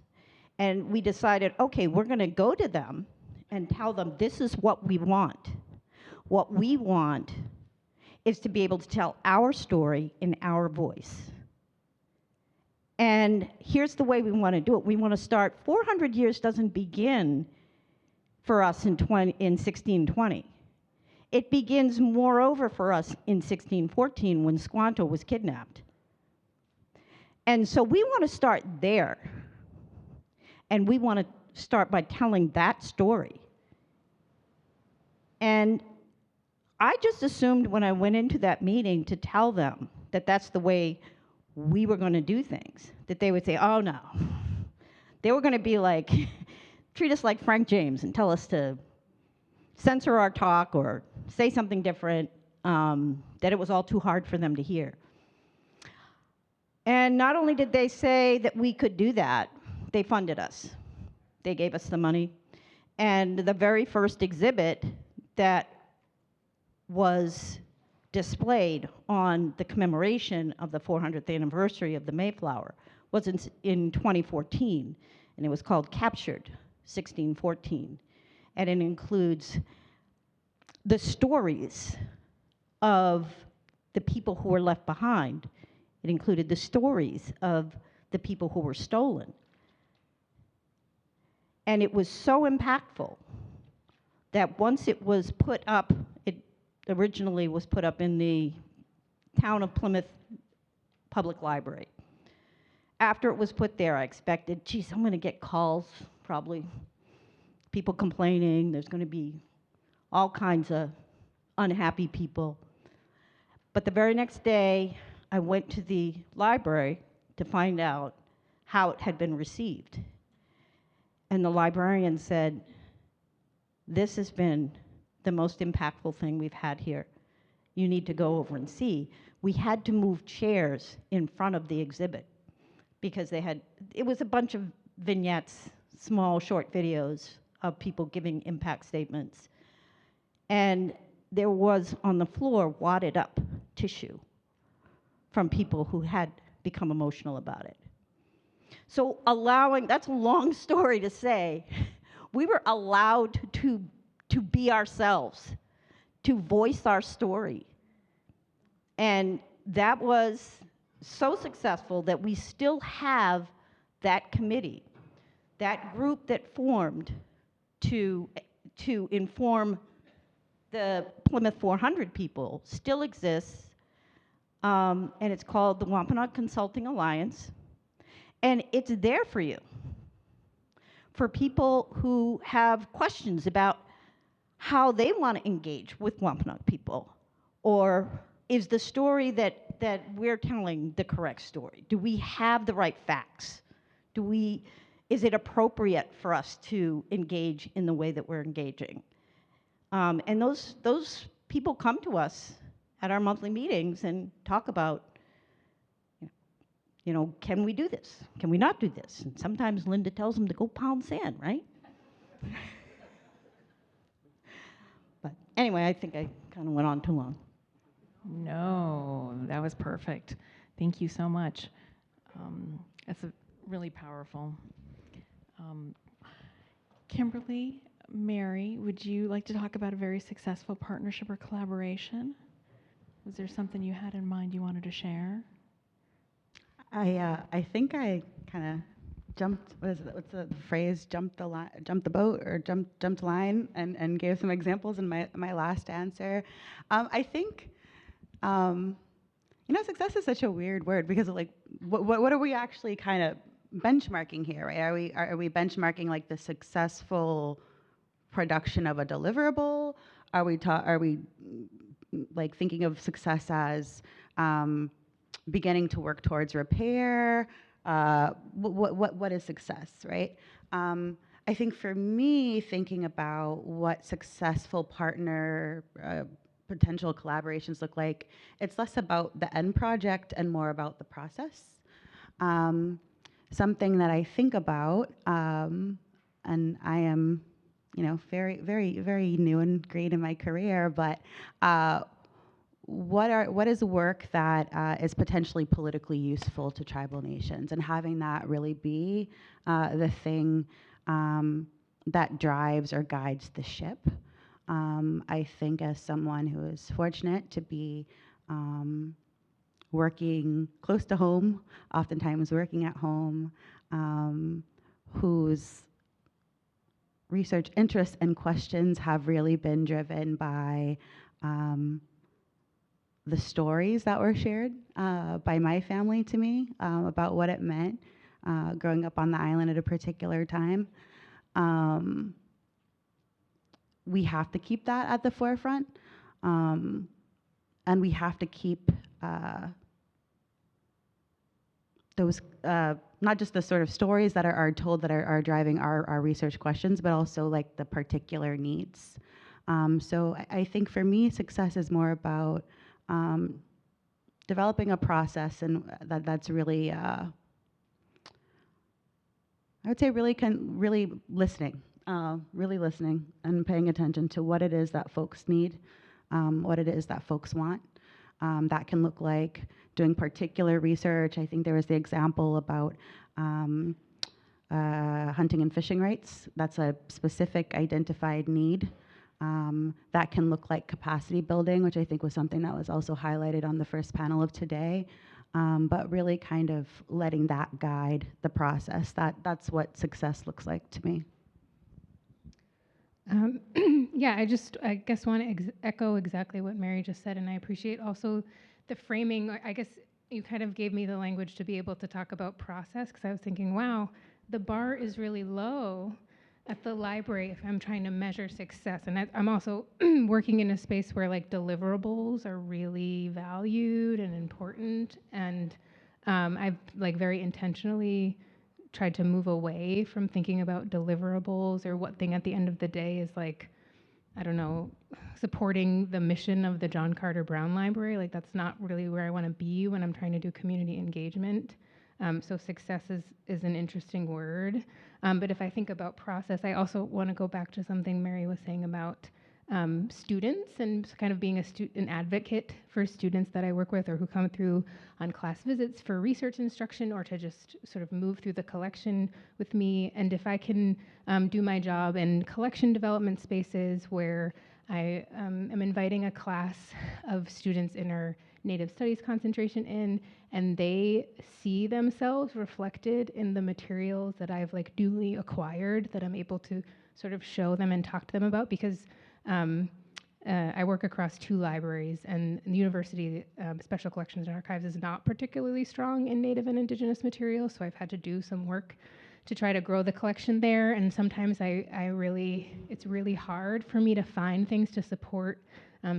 And we decided, okay, we're gonna go to them and tell them this is what we want. What we want is to be able to tell our story in our voice. And here's the way we want to do it. We want to start, 400 years doesn't begin for us in 1620. It begins, moreover, for us in 1614 when Squanto was kidnapped. And so we want to start there. And we want to start by telling that story. And I just assumed when I went into that meeting to tell them that that's the way we were going to do things, that they would say, oh no. They were going to be like, treat us like Frank James and tell us to censor our talk or say something different, that it was all too hard for them to hear. And not only did they say that we could do that, they funded us. They gave us the money. And the very first exhibit that was displayed on the commemoration of the 400th anniversary of the Mayflower was in 2014, and it was called Captured 1614. And it includes the stories of the people who were left behind. It included the stories of the people who were stolen. And it was so impactful that once it was put up, it originally was put up in the town of Plymouth Public Library. After it was put there, I expected, geez, I'm gonna get calls, probably people complaining, there's gonna be all kinds of unhappy people. But the very next day, I went to the library to find out how it had been received. And the librarian said, this has been the most impactful thing we've had here. You need to go over and see. We had to move chairs in front of the exhibit because it was a bunch of vignettes, small short videos of people giving impact statements. And there was on the floor wadded up tissue from people who had become emotional about it. So that's a long story to say, we were allowed to be ourselves, to voice our story. And that was so successful that we still have that committee, that group that formed to inform the Plymouth 400 people still exists, and it's called the Wampanoag Consulting Alliance, and it's there for you, for people who have questions about how they want to engage with Wampanoag people, or is the story that we're telling the correct story? Do we have the right facts? Is it appropriate for us to engage in the way that we're engaging? And those people come to us at our monthly meetings and talk about, you know, can we do this? Can we not do this? And sometimes Linda tells them to go pound sand, right? But anyway, I think I kind of went on too long. No, that was perfect. Thank you so much. That's really powerful. Kimberly, Mary, would you like to talk about a very successful partnership or collaboration? Was there something you had in mind you wanted to share? I think I kind of jumped. What's the phrase? Jumped the boat, or jumped line, and gave some examples in my last answer. I think, success is such a weird word because like, what are we actually kind of benchmarking here? Right? Are we benchmarking like the successful production of a deliverable? Are we like thinking of success as beginning to work towards repair? What is success, right? I think for me, thinking about what successful partner potential collaborations look like, it's less about the end project and more about the process. Something that I think about, and I am, very, very, very new and great in my career, but what is work that is potentially politically useful to tribal nations, and having that really be the thing that drives or guides the ship. I think as someone who is fortunate to be working close to home, oftentimes working at home, whose research interests and questions have really been driven by the stories that were shared by my family to me about what it meant growing up on the island at a particular time. We have to keep that at the forefront, and we have to keep those, not just the sort of stories that are told that are driving our research questions, but also like the particular needs. So I think for me, success is more about developing a process, and that's really, I would say really listening and paying attention to what it is that folks need, what it is that folks want. That can look like doing particular research. I think there was the example about hunting and fishing rights. That's a specific identified need. That can look like capacity building, which I think was something that was also highlighted on the first panel of today. But really kind of letting that guide the process. That's what success looks like to me. Yeah, I guess want to echo exactly what Mary just said, and I appreciate also the framing. I guess you kind of gave me the language to be able to talk about process, because I was thinking, wow, the bar is really low at the library if I'm trying to measure success. And I'm also working in a space where like deliverables are really valued and important, and I've like very intentionally tried to move away from thinking about deliverables or what thing at the end of the day is like, I don't know, supporting the mission of the John Carter Brown Library. Like that's not really where I want to be when I'm trying to do community engagement. So success is an interesting word. But if I think about process, I also want to go back to something Mary was saying about students and kind of being an advocate for students that I work with or who come through on class visits for research instruction or to just sort of move through the collection with me. And if I can do my job in collection development spaces where I am inviting a class of students in our Native Studies concentration in, and they see themselves reflected in the materials that I've like duly acquired that I'm able to sort of show them and talk to them about, because I work across 2 libraries, and the university Special Collections and Archives is not particularly strong in Native and Indigenous materials, so I've had to do some work to try to grow the collection there, and sometimes it's really hard for me to find things to support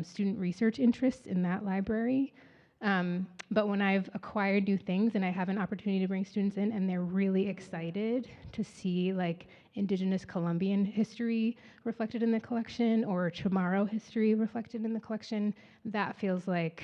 student research interests in that library. But when I've acquired new things and I have an opportunity to bring students in and they're really excited to see like Indigenous Colombian history reflected in the collection or Chamorro history reflected in the collection, that feels like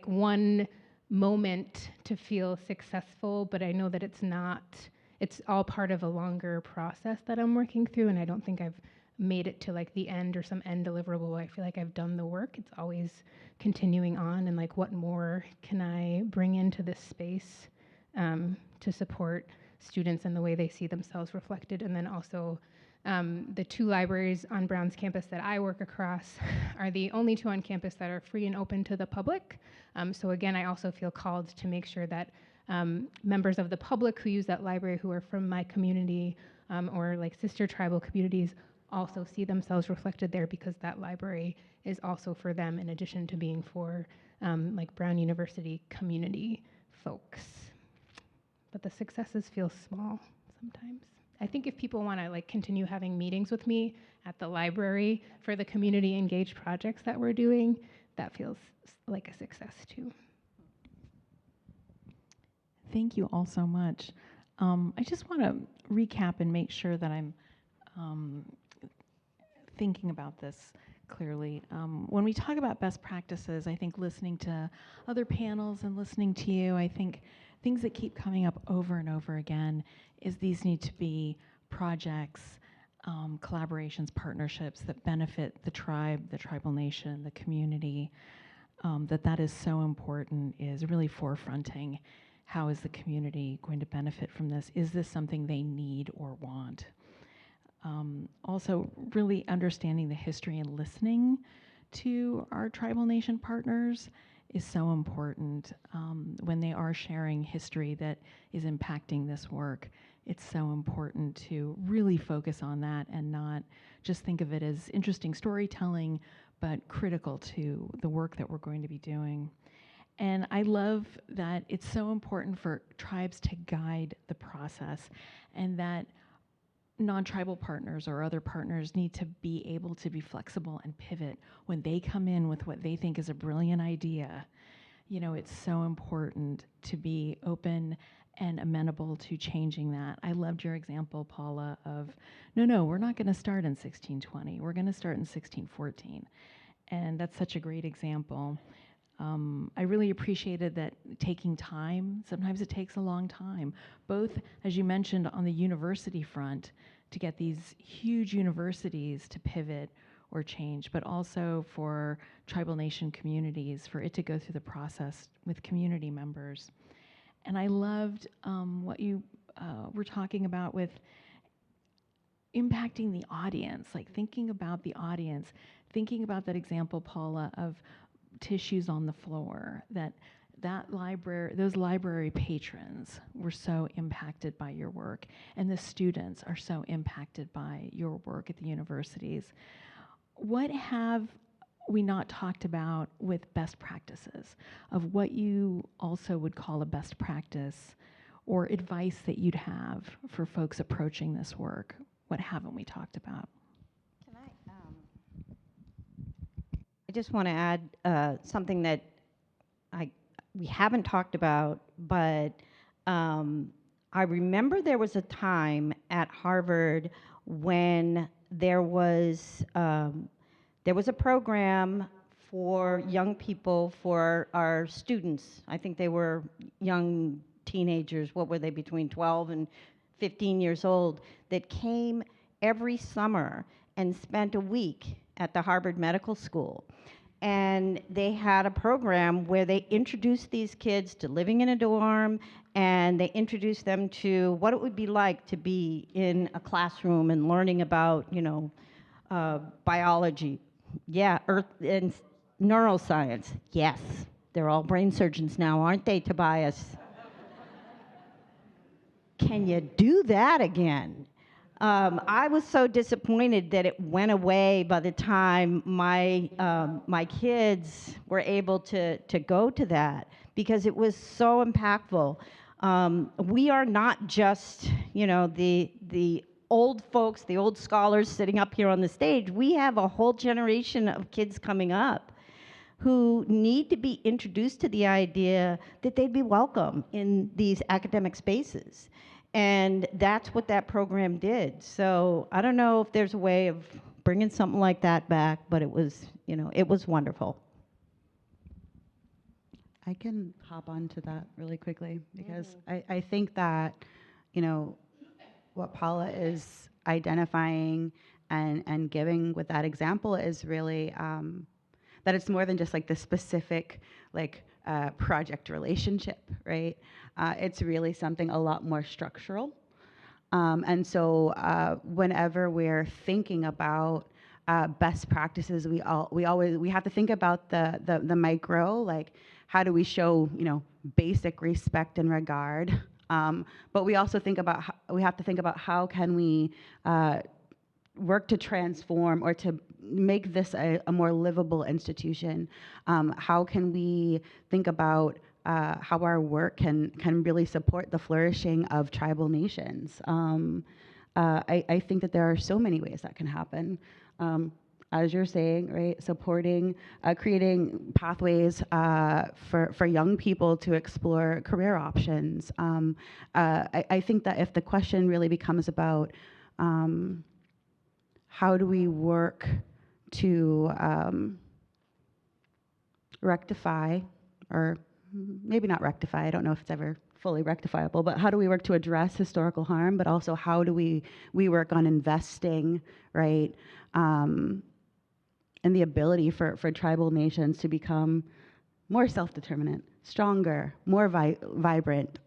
one moment to feel successful, but I know that it's all part of a longer process that I'm working through, and I don't think I've made it to like the end or some end deliverable. I feel like I've done the work. It's always continuing on, and like, what more can I bring into this space to support students and the way they see themselves reflected. And then also the 2 libraries on Brown's campus that I work across are the only 2 on campus that are free and open to the public. So again, I also feel called to make sure that members of the public who use that library, who are from my community or like sister tribal communities, also see themselves reflected there, because that library is also for them, in addition to being for like Brown University community folks. But the successes feel small sometimes. I think if people want to like continue having meetings with me at the library for the community engaged projects that we're doing, that feels like a success too. Thank you all so much. I just want to recap and make sure that I'm thinking about this clearly. When we talk about best practices, I think listening to other panels and listening to you, I think things that keep coming up over and over again is these need to be projects, collaborations, partnerships that benefit the tribe, the tribal nation, the community. That is so important, is really forefronting how is the community going to benefit from this? Is this something they need or want? Also, really understanding the history and listening to our tribal nation partners is so important. When they are sharing history that is impacting this work, it's so important to really focus on that and not just think of it as interesting storytelling, but critical to the work that we're going to be doing. And I love that it's so important for tribes to guide the process, and that non-tribal partners or other partners need to be able to be flexible and pivot when they come in with what they think is a brilliant idea. You know, it's so important to be open and amenable to changing that. I loved your example, Paula, of no, we're not going to start in 1620. We're going to start in 1614. And that's such a great example. I really appreciated that taking time. Sometimes it takes a long time, both, as you mentioned, on the university front, to get these huge universities to pivot or change, but also for tribal nation communities, for it to go through the process with community members. And I loved what you were talking about with impacting the audience, like thinking about the audience, thinking about that example, Paula, of tissues on the floor, that library, those library patrons were so impacted by your work, and the students are so impacted by your work at the universities. What have we not talked about with best practices, of what you also would call a best practice or advice that you'd have for folks approaching this work? What haven't we talked about? I just want to add something that we haven't talked about, but I remember there was a time at Harvard when there was a program for young people, for our students. I think they were young teenagers. What were they, between 12 and 15 years old, that came every summer and spent a week at the Harvard Medical School. And they had a program where they introduced these kids to living in a dorm, and they introduced them to what it would be like to be in a classroom and learning about, biology. Yeah, earth and neuroscience. Yes, they're all brain surgeons now, aren't they, Tobias? Can you do that again? I was so disappointed that it went away by the time my kids were able to go to that, because it was so impactful. We are not just, the old folks, the old scholars sitting up here on the stage. We have a whole generation of kids coming up who need to be introduced to the idea that they'd be welcome in these academic spaces. And that's what that program did. So I don't know if there's a way of bringing something like that back, but it was, it was wonderful. I can hop onto that really quickly, because I think that, what Paula is identifying and giving with that example is really that it's more than just like the specific project relationship, right? It's really something a lot more structural. And so whenever we're thinking about best practices, we have to think about the micro, like how do we show basic respect and regard, but we also we have to think about how can we work to transform or to make this a more livable institution. How can we think about how our work can really support the flourishing of tribal nations? I think that there are so many ways that can happen. As you're saying, right, supporting, creating pathways for young people to explore career options. I think that if the question really becomes about how do we work to rectify, or maybe not rectify, I don't know if it's ever fully rectifiable, but how do we work to address historical harm, but also how do we work on investing, right, and the ability for tribal nations to become more self-determinant, stronger, more vibrant.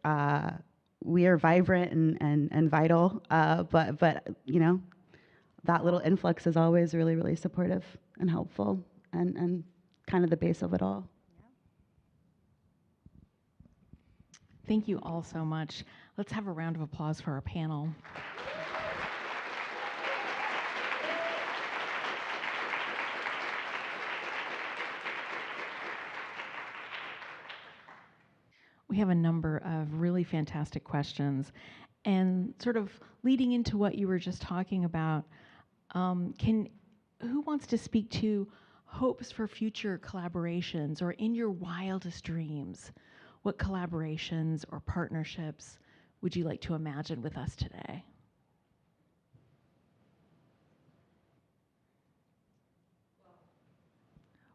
We are vibrant and vital, but that little influx is always really, really supportive and helpful and kind of the base of it all. Thank you all so much. Let's have a round of applause for our panel. We have a number of really fantastic questions. And sort of leading into what you were just talking about, who wants to speak to hopes for future collaborations, or in your wildest dreams, what collaborations or partnerships would you like to imagine with us today?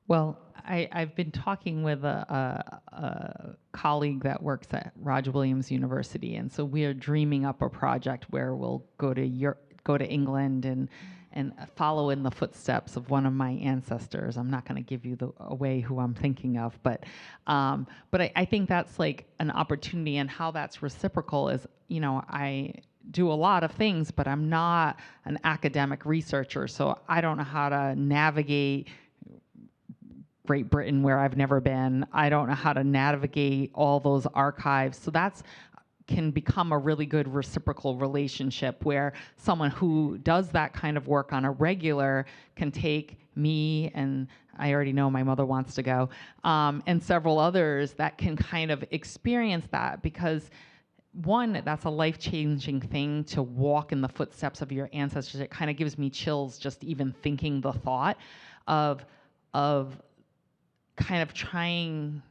Well, I've been talking with a colleague that works at Roger Williams University, and so we are dreaming up a project where we'll go to England and follow in the footsteps of one of my ancestors. I'm not going to give you away who I'm thinking of, but I think that's like an opportunity, and how that's reciprocal is, I do a lot of things, but I'm not an academic researcher, so I don't know how to navigate Great Britain where I've never been. I don't know how to navigate all those archives. So that's can become a really good reciprocal relationship where someone who does that kind of work on a regular can take me, and I already know my mother wants to go, and several others that can kind of experience that, because one, that's a life-changing thing to walk in the footsteps of your ancestors. It kind of gives me chills just even thinking the thought of kind of trying,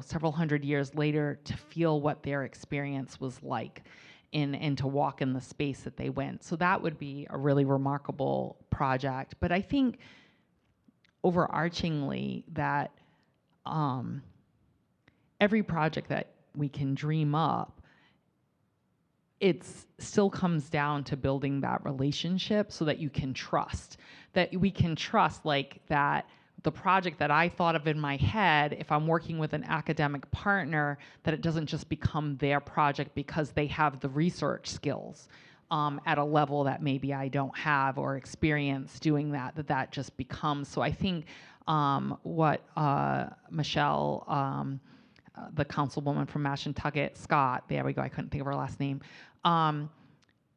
several hundred years later to feel what their experience was like and to walk in the space that they went. So that would be a really remarkable project. But I think overarchingly that every project that we can dream up, it still comes down to building that relationship so that you can trust, that we can trust like that the project that I thought of in my head, if I'm working with an academic partner, that it doesn't just become their project because they have the research skills at a level that maybe I don't have or experience doing that just becomes. So I think what Michelle, the councilwoman from Mashantucket, Scott, there we go, I couldn't think of her last name,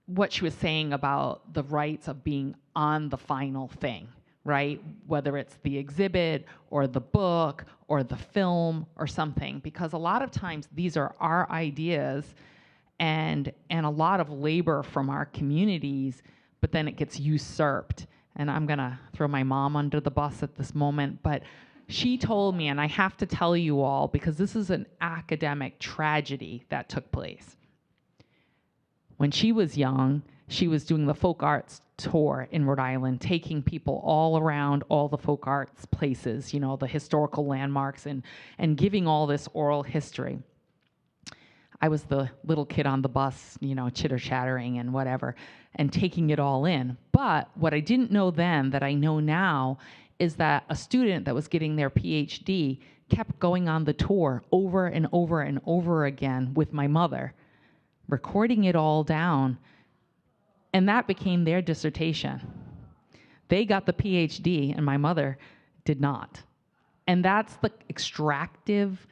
what she was saying about the rights of being on the final thing, right? Whether it's the exhibit or the book or the film or something, because a lot of times these are our ideas and a lot of labor from our communities, but then it gets usurped. And I'm gonna throw my mom under the bus at this moment, but she told me, and I have to tell you all, because this is an academic tragedy that took place. When she was young, she was doing the folk arts tour in Rhode Island, taking people all around all the folk arts places, the historical landmarks, and giving all this oral history. I was the little kid on the bus, you know, chitter-chattering and whatever, and taking it all in. But what I didn't know then that I know now is that a student that was getting their PhD kept going on the tour over and over and over again with my mother, recording it all down, and that became their dissertation. They got the PhD, and my mother did not. And that's the extractive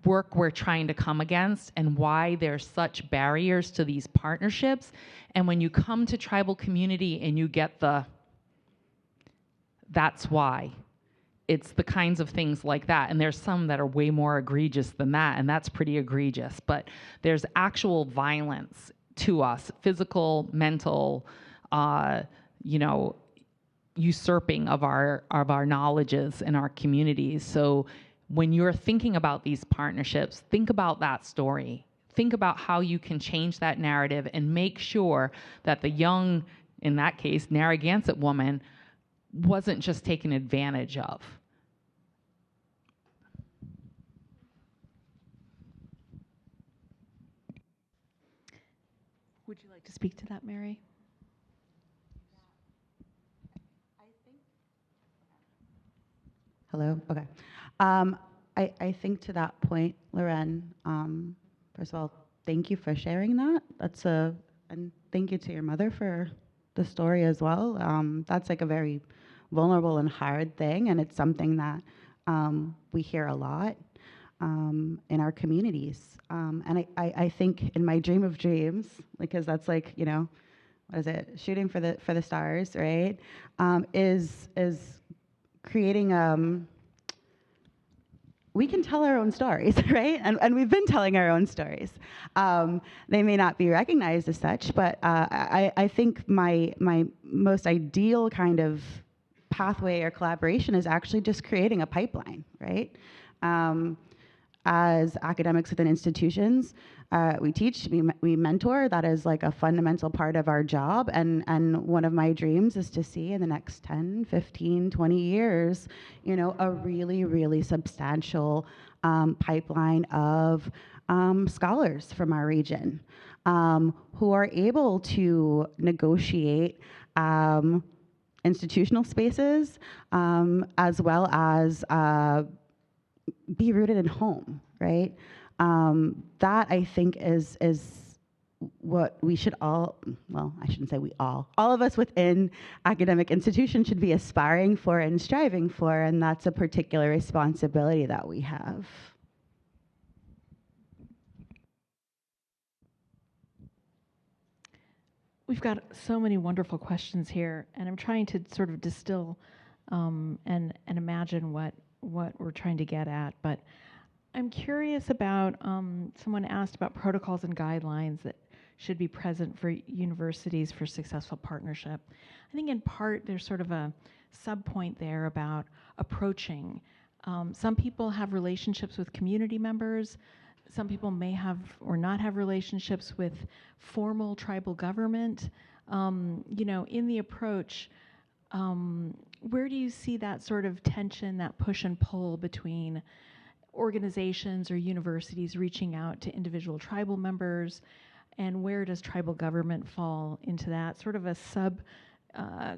work we're trying to come against, and why there's such barriers to these partnerships. And when you come to tribal community and you get that's why. It's the kinds of things like that. And there's some that are way more egregious than that, and that's pretty egregious. But there's actual violence to us, physical, mental, you know, usurping of our knowledges in our communities. So when you're thinking about these partnerships, think about that story. Think about how you can change that narrative and make sure that the young, in that case, Narragansett woman, wasn't just taken advantage of. Would you like to speak to that, Mary? Hello? Okay. I think to that point, Loren, first of all, thank you for sharing that. And thank you to your mother for the story as well. That's like a very vulnerable and hard thing, and it's something that we hear a lot in our communities. And I think in my dream of dreams, because that's like, you know, what is it? Shooting for the stars, right? Is creating we can tell our own stories, right? And we've been telling our own stories. They may not be recognized as such, but I think my most ideal kind of pathway or collaboration is actually just creating a pipeline, right? As academics within institutions, we teach, we mentor. That is like a fundamental part of our job. And one of my dreams is to see in the next 10, 15, 20 years, you know, a really, really substantial pipeline of scholars from our region who are able to negotiate institutional spaces as well as be rooted in home, right? That I think is what we should all, well, I shouldn't say we all of us within academic institutions should be aspiring for and striving for, and that's a particular responsibility that we have. We've got so many wonderful questions here, and I'm trying to sort of distill and imagine what we're trying to get at. But I'm curious about, someone asked about protocols and guidelines that should be present for universities for successful partnership. I think in part there's sort of a sub-point there about approaching. Some people have relationships with community members. Some people may have or not have relationships with formal tribal government. You know, in the approach, where do you see that sort of tension, that push and pull between organizations or universities reaching out to individual tribal members, and where does tribal government fall into that? Sort of a sub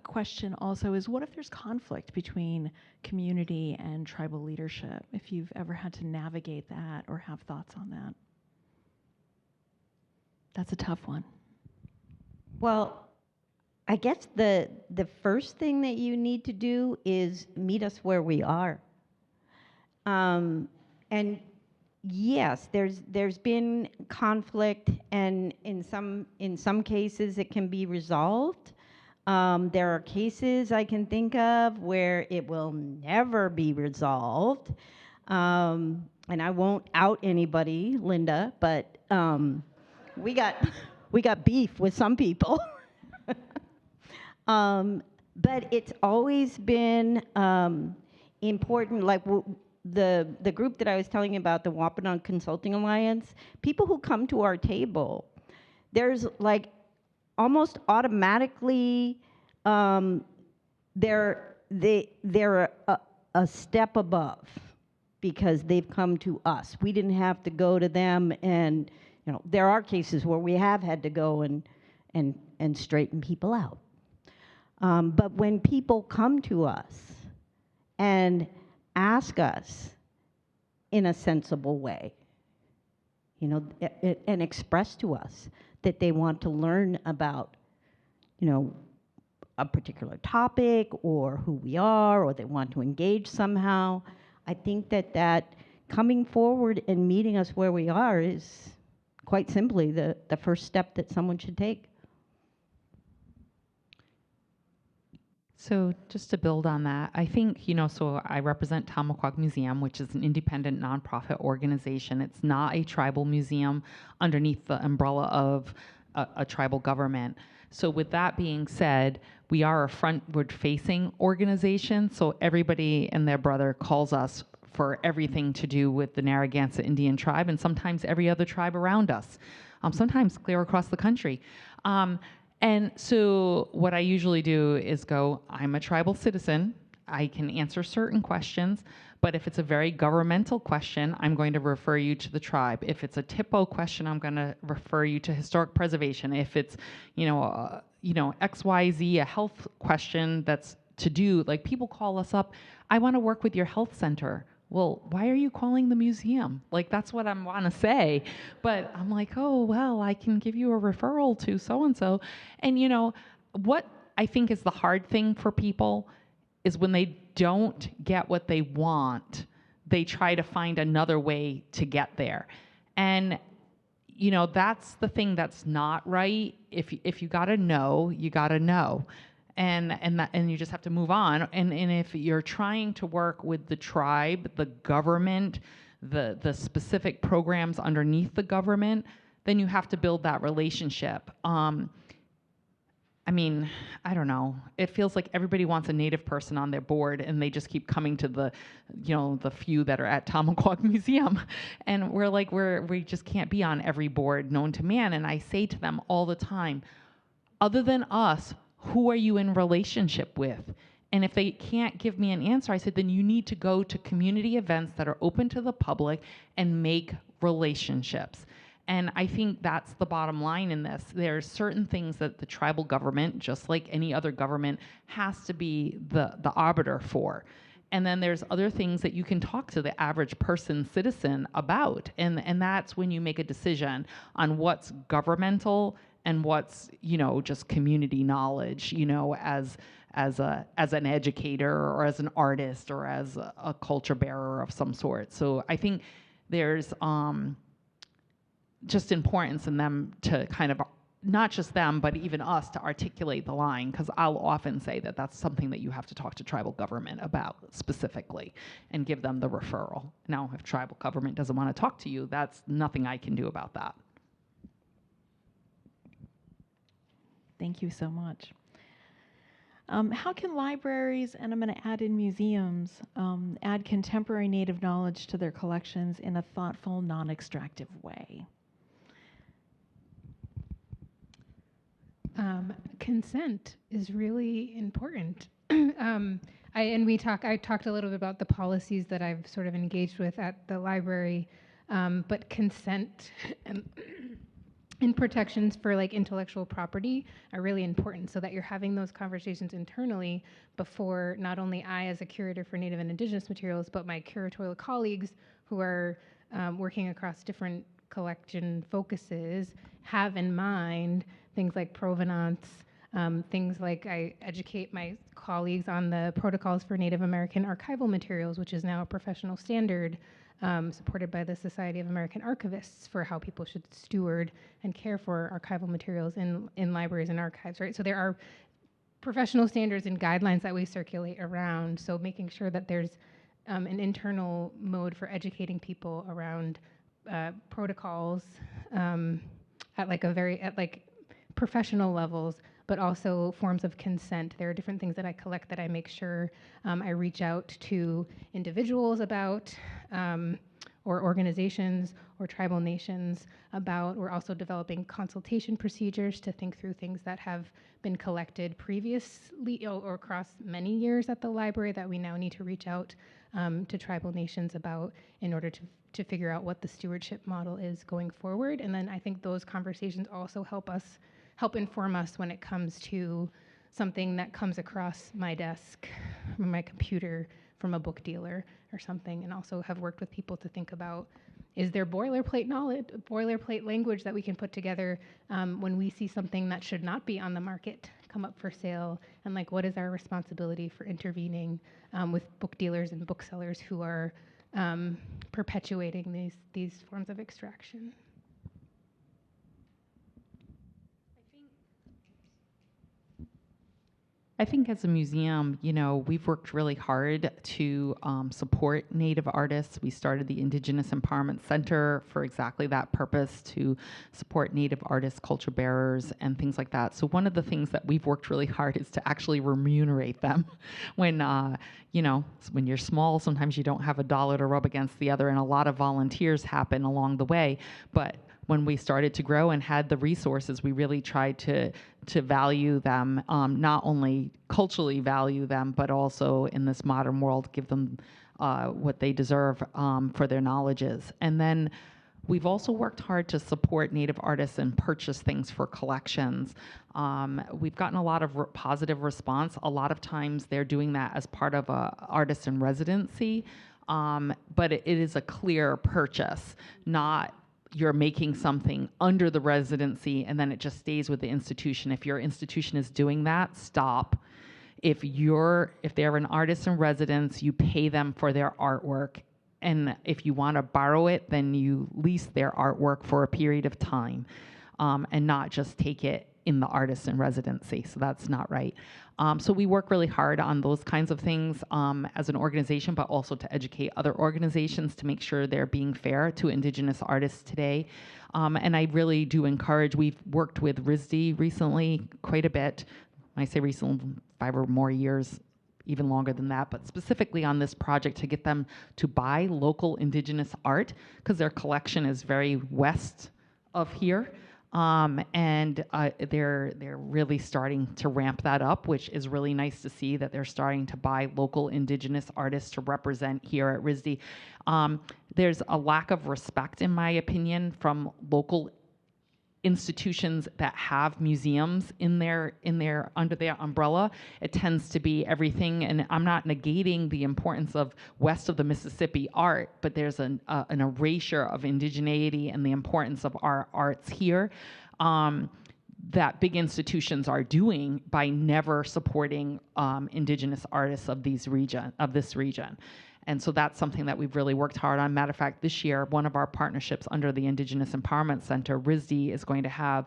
question also is, what if there's conflict between community and tribal leadership, if you've ever had to navigate that or have thoughts on that? That's a tough one. Well, I guess the first thing that you need to do is meet us where we are. And yes, there's been conflict, and in some cases it can be resolved. There are cases I can think of where it will never be resolved. And I won't out anybody, Linda, but we got beef with some people. But it's always been important, like the group that I was telling you about, the Wampanoag Consulting Alliance, people who come to our table, there's like almost automatically they're a step above, because they've come to us. We didn't have to go to them, and there are cases where we have had to go and straighten people out. But when people come to us and ask us in a sensible way, and express to us that they want to learn about, a particular topic or who we are, or they want to engage somehow, I think that coming forward and meeting us where we are is quite simply the first step that someone should take. So just to build on that, I think, so I represent Tamaquag Museum, which is an independent nonprofit organization. It's not a tribal museum underneath the umbrella of a tribal government. So with that being said, we are a frontward-facing organization, so everybody and their brother calls us for everything to do with the Narragansett Indian tribe, and sometimes every other tribe around us, sometimes clear across the country. And so what I usually do is go, I'm a tribal citizen. I can answer certain questions, but if it's a very governmental question, I'm going to refer you to the tribe. If it's a TIPO question, I'm going to refer you to historic preservation. If it's, XYZ, a health question that's to do, like people call us up, I want to work with your health center. Well, why are you calling the museum? Like, that's what I want to say. But I'm like, oh, well, I can give you a referral to so-and-so. And, what I think is the hard thing for people is when they don't get what they want, they try to find another way to get there. And, that's the thing that's not right. If you got to know, you got to know. And you just have to move on. And if you're trying to work with the tribe, the government, the specific programs underneath the government, then you have to build that relationship. I don't know. It feels like everybody wants a Native person on their board, and they just keep coming to the few that are at Tamaquag Museum. And we're like, we just can't be on every board known to man. And I say to them all the time, other than us, who are you in relationship with? And if they can't give me an answer, I said, then you need to go to community events that are open to the public and make relationships. And I think that's the bottom line in this. There's certain things that the tribal government, just like any other government, has to be the arbiter for. And then there's other things that you can talk to the average person, citizen about. And that's when you make a decision on what's governmental and what's, just community knowledge, as an educator or as an artist or as a culture bearer of some sort. So I think there's just importance in them to kind of, not just them, but even us, to articulate the line, because I'll often say that that's something that you have to talk to tribal government about specifically and give them the referral. Now, if tribal government doesn't want to talk to you, that's nothing I can do about that. Thank you so much. How can libraries, and I'm going to add in museums, add contemporary Native knowledge to their collections in a thoughtful, non-extractive way? Consent is really important. I talked a little bit about the policies that I've sort of engaged with at the library, but consent and protections for intellectual property are really important, so that you're having those conversations internally before not only I, as a curator for Native and Indigenous materials, but my curatorial colleagues who are working across different collection focuses have in mind things like provenance, things like I educate my colleagues on the protocols for Native American archival materials, which is now a professional standard supported by the Society of American Archivists for how people should steward and care for archival materials in libraries and archives, right? So there are professional standards and guidelines that we circulate around, so making sure that there's an internal mode for educating people around protocols at professional levels, but also forms of consent. There are different things that I collect that I make sure I reach out to individuals about, or organizations or tribal nations about. We're also developing consultation procedures to think through things that have been collected previously or across many years at the library that we now need to reach out to tribal nations about in order to figure out what the stewardship model is going forward. And then I think those conversations also help inform us when it comes to something that comes across my desk, from my computer, from a book dealer or something, and also have worked with people to think about, is there boilerplate knowledge, boilerplate language that we can put together when we see something that should not be on the market come up for sale, and like what is our responsibility for intervening with book dealers and booksellers who are perpetuating these forms of extraction. I think as a museum, we've worked really hard to support Native artists. We started the Indigenous Empowerment Center for exactly that purpose, to support Native artists, culture bearers, and things like that. So one of the things that we've worked really hard is to actually remunerate them. When you're small, sometimes you don't have a dollar to rub against the other, and a lot of volunteers happen along the way. But when we started to grow and had the resources, we really tried to value them, not only culturally value them, but also in this modern world, give them what they deserve for their knowledges. And then we've also worked hard to support Native artists and purchase things for collections. We've gotten a lot of positive response. A lot of times they're doing that as part of a artist in residency, but it is a clear purchase, not you're making something under the residency and then it just stays with the institution. If your institution is doing that, stop. If they're an artist in residence, you pay them for their artwork. And if you want to borrow it, then you lease their artwork for a period of time, and not just take it in the artist in residency. So that's not right. So we work really hard on those kinds of things as an organization, but also to educate other organizations to make sure they're being fair to Indigenous artists today. And I really do encourage, we've worked with RISD recently quite a bit. When I say recently, 5 or more years, even longer than that, but specifically on this project to get them to buy local Indigenous art, because their collection is very west of here. And they're really starting to ramp that up, which is really nice to see that they're starting to buy local Indigenous artists to represent here at RISD. There's a lack of respect, in my opinion, from local institutions that have museums in their under their umbrella. It tends to be everything, and I'm not negating the importance of west of the Mississippi art, but there's an erasure of indigeneity and the importance of our arts here that big institutions are doing by never supporting Indigenous artists of this region. And so that's something that we've really worked hard on. Matter of fact, this year, one of our partnerships under the Indigenous Empowerment Center, RISD, is going to have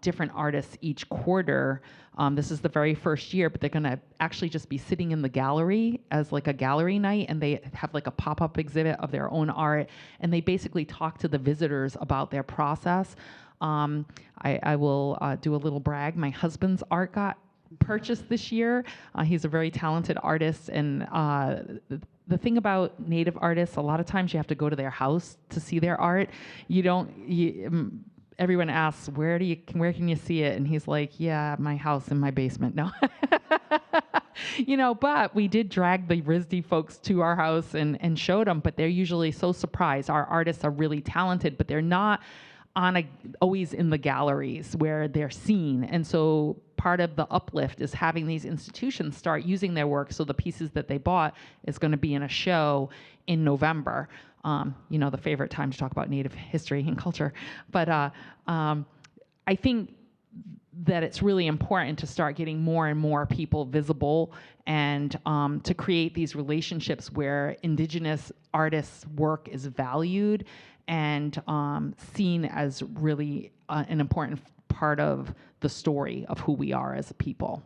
different artists each quarter. This is the very first year, but they're going to actually just be sitting in the gallery as like a gallery night, and they have like a pop-up exhibit of their own art, and they basically talk to the visitors about their process. I will do a little brag. My husband's art got purchased this year. He's a very talented artist, and the thing about Native artists, a lot of times you have to go to their house to see their art. Everyone asks, where can you see it? And he's like, yeah, my house in my basement. No. But we did drag the RISD folks to our house and showed them, but they're usually so surprised. Our artists are really talented, but they're not always in the galleries where they're seen. And so part of the uplift is having these institutions start using their work, so the pieces that they bought is going to be in a show in November. The favorite time to talk about Native history and culture. But I think that it's really important to start getting more and more people visible, and to create these relationships where Indigenous artists' work is valued and seen as really an important part of the story of who we are as a people.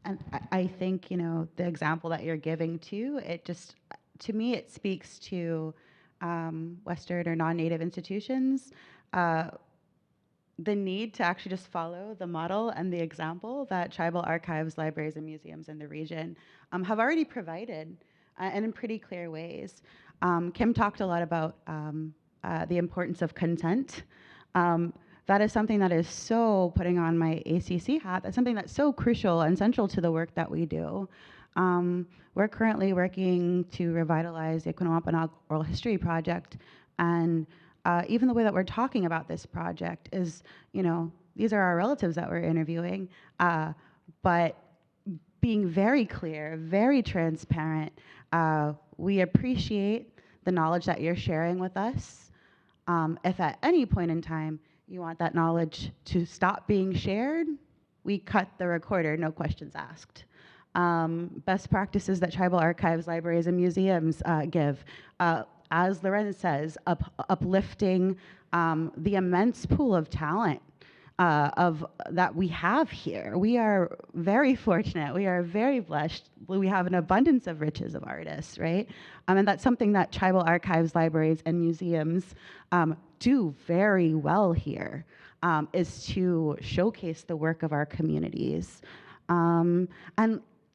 And I think, the example that you're giving too, to me, it speaks to Western or non-Native institutions, the need to actually just follow the model and the example that tribal archives, libraries, and museums in the region have already provided, and in pretty clear ways. Kim talked a lot about the importance of consent. That is something that is so, putting on my ACC hat, that's something that's so crucial and central to the work that we do. We're currently working to revitalize the Wampanoag Oral History Project, and even the way that we're talking about this project is, these are our relatives that we're interviewing, but being very clear, very transparent. We appreciate the knowledge that you're sharing with us. If at any point in time you want that knowledge to stop being shared, we cut the recorder, no questions asked. Best practices that tribal archives, libraries, and museums give. As Loren says, uplifting the immense pool of talent that we have here. We are very fortunate. We are very blessed. We have an abundance of riches of artists, right? And that's something that tribal archives, libraries, and museums do very well here, is to showcase the work of our communities. And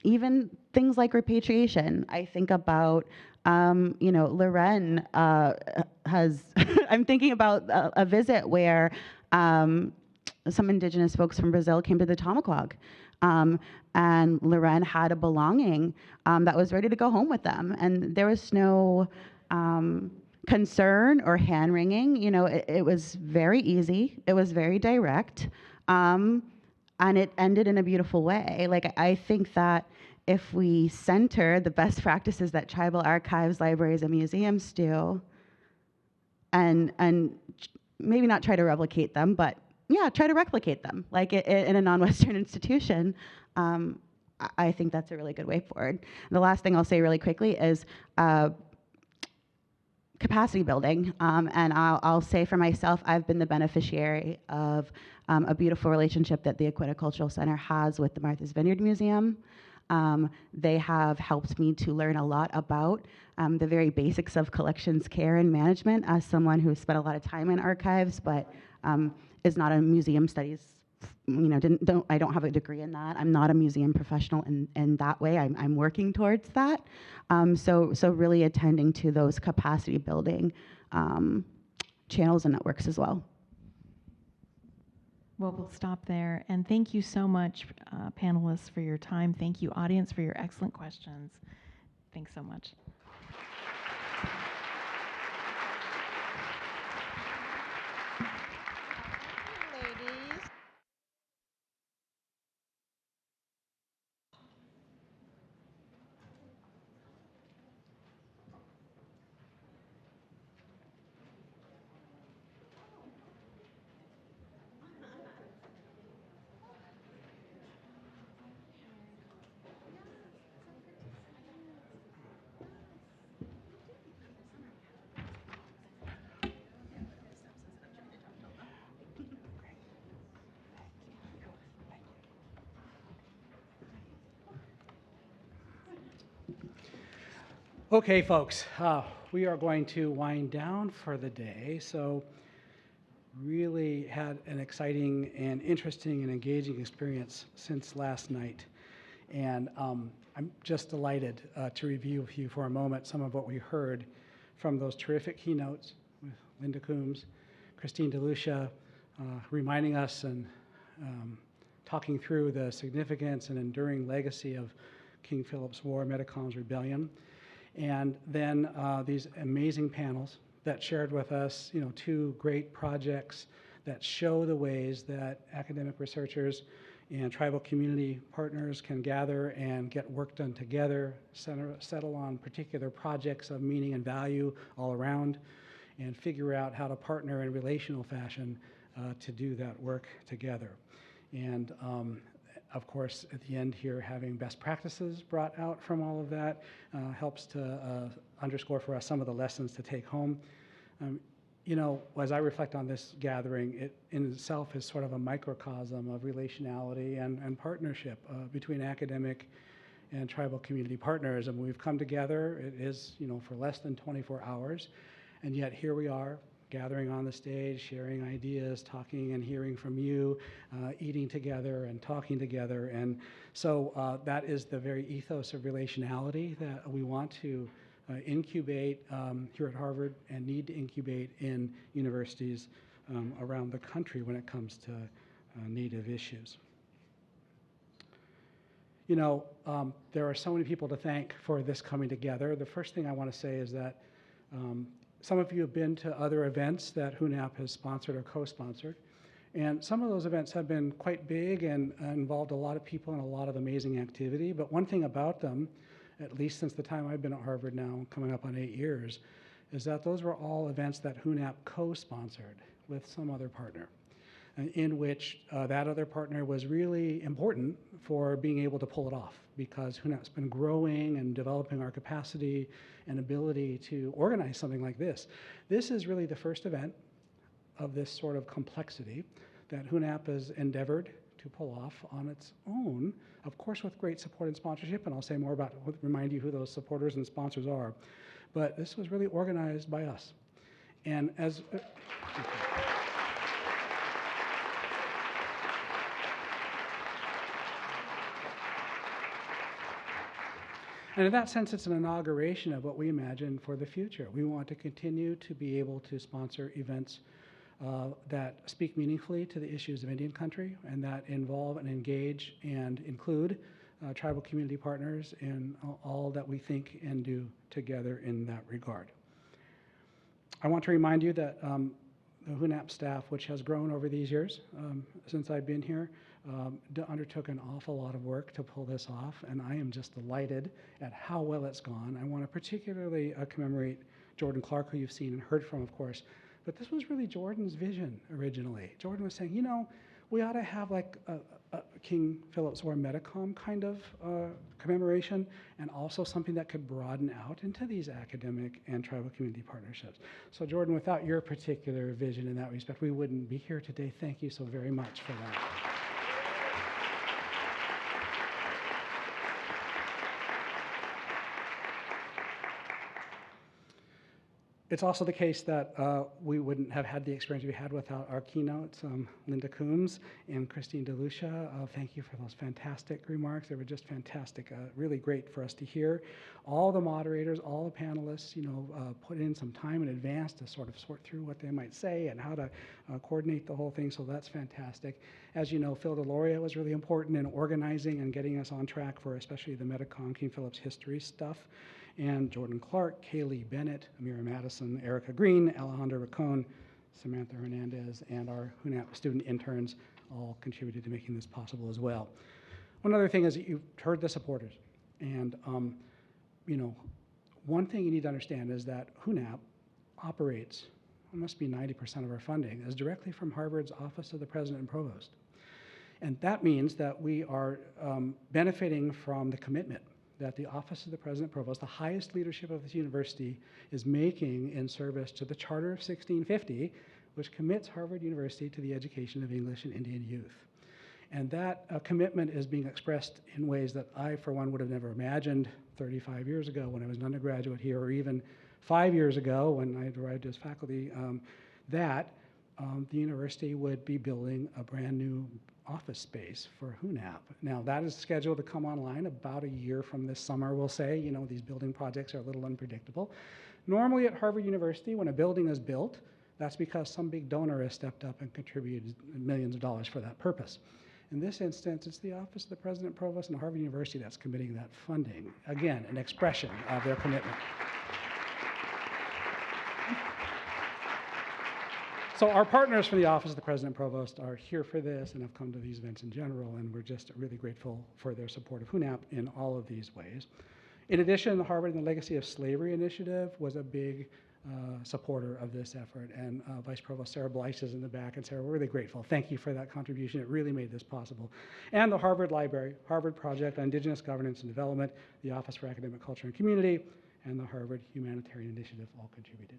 even things like repatriation. I think about, Loren has, I'm thinking about a visit where some Indigenous folks from Brazil came to the Tamaqua, and Loren had a belonging that was ready to go home with them. And there was no concern or hand-wringing. It was very easy. It was very direct. And it ended in a beautiful way. Like, I think that if we center the best practices that tribal archives, libraries, and museums do, and maybe not try to replicate them, but yeah, try to replicate them, like in a non-Western institution, I think that's a really good way forward. And the last thing I'll say really quickly is capacity building, and I'll say for myself, I've been the beneficiary of a beautiful relationship that the Aquila Cultural Center has with the Martha's Vineyard Museum. They have helped me to learn a lot about the very basics of collections care and management as someone who spent a lot of time in archives, but is not a museum studies, I don't have a degree in that. I'm not a museum professional in that way. I'm working towards that. So really attending to those capacity building channels and networks as well. Well, we'll stop there. And thank you so much, panelists, for your time. Thank you, audience, for your excellent questions. Thanks so much. Ladies. Okay, folks, we are going to wind down for the day. So really had an exciting and interesting and engaging experience since last night. And I'm just delighted to review with you for a moment some of what we heard from those terrific keynotes with Linda Coombs, Christine DeLucia, reminding us and talking through the significance and enduring legacy of King Philip's War, Metacom's rebellion. And then these amazing panels that shared with us, two great projects that show the ways that academic researchers and tribal community partners can gather and get work done together, settle on particular projects of meaning and value all around, and figure out how to partner in relational fashion to do that work together. And of course, at the end here, having best practices brought out from all of that helps to underscore for us some of the lessons to take home. As I reflect on this gathering, it in itself is sort of a microcosm of relationality and partnership between academic and tribal community partners. And we've come together, it is, for less than 24 hours, and yet here we are, gathering on the stage, sharing ideas, talking and hearing from you, eating together and talking together. And so that is the very ethos of relationality that we want to incubate here at Harvard and need to incubate in universities around the country when it comes to Native issues. There are so many people to thank for this coming together. The first thing I want to say is that some of you have been to other events that HUNAP has sponsored or co-sponsored. And some of those events have been quite big and involved a lot of people and a lot of amazing activity. But one thing about them, at least since the time I've been at Harvard now, coming up on 8 years, is that those were all events that HUNAP co-sponsored with some other partner, in which that other partner was really important for being able to pull it off, because HUNAP's been growing and developing our capacity and ability to organize something like this. This is really the first event of this sort of complexity that HUNAP has endeavored to pull off on its own, of course with great support and sponsorship, and I'll say more about, remind you who those supporters and sponsors are. But this was really organized by us. And as, and in that sense, it's an inauguration of what we imagine for the future. We want to continue to be able to sponsor events that speak meaningfully to the issues of Indian country and that involve and engage and include tribal community partners in all that we think and do together in that regard. I want to remind you that the HUNAP staff, which has grown over these years since I've been here, undertook an awful lot of work to pull this off, and I am just delighted at how well it's gone. I want to particularly commemorate Jordan Clark, who you've seen and heard from, of course, but this was really Jordan's vision originally. Jordan was saying, we ought to have like a King Phillip's War Metacom kind of commemoration, and also something that could broaden out into these academic and tribal community partnerships. So Jordan, without your particular vision in that respect, we wouldn't be here today. Thank you so very much for that. It's also the case that we wouldn't have had the experience we had without our keynotes, Linda Coombs and Christine DeLucia. Thank you for those fantastic remarks. They were just fantastic, really great for us to hear. All the moderators, all the panelists, put in some time in advance to sort of sort through what they might say and how to coordinate the whole thing, so that's fantastic. As you know, Phil DeLoria was really important in organizing and getting us on track for especially the Metacom King Philip's history stuff. And Jordan Clark, Kaylee Bennett, Amira Madison, Erica Green, Alejandra Racone, Samantha Hernandez, and our HUNAP student interns all contributed to making this possible as well. One other thing is that you've heard the supporters. And, one thing you need to understand is that HUNAP operates, it must be 90% of our funding, is directly from Harvard's Office of the President and Provost. And that means that we are benefiting from the commitment that the Office of the President Provost, the highest leadership of this university, is making in service to the Charter of 1650, which commits Harvard University to the education of English and Indian youth. And that commitment is being expressed in ways that I, for one, would have never imagined 35 years ago when I was an undergraduate here, or even 5 years ago when I arrived as faculty, that the university would be building a brand new office space for HUNAP. Now, that is scheduled to come online about a year from this summer, we'll say. These building projects are a little unpredictable. Normally at Harvard University, when a building is built, that's because some big donor has stepped up and contributed millions of dollars for that purpose. In this instance, it's the Office of the President Provost and Harvard University that's committing that funding. Again, an expression of their commitment. So our partners from the Office of the President and Provost are here for this and have come to these events in general, and we're just really grateful for their support of HUNAP in all of these ways. In addition, the Harvard and the Legacy of Slavery Initiative was a big supporter of this effort, and Vice Provost Sarah Bleiss is in the back, and Sarah, we're really grateful. Thank you for that contribution. It really made this possible. And the Harvard Library, Harvard Project on Indigenous Governance and Development, the Office for Academic Culture and Community, and the Harvard Humanitarian Initiative all contributed.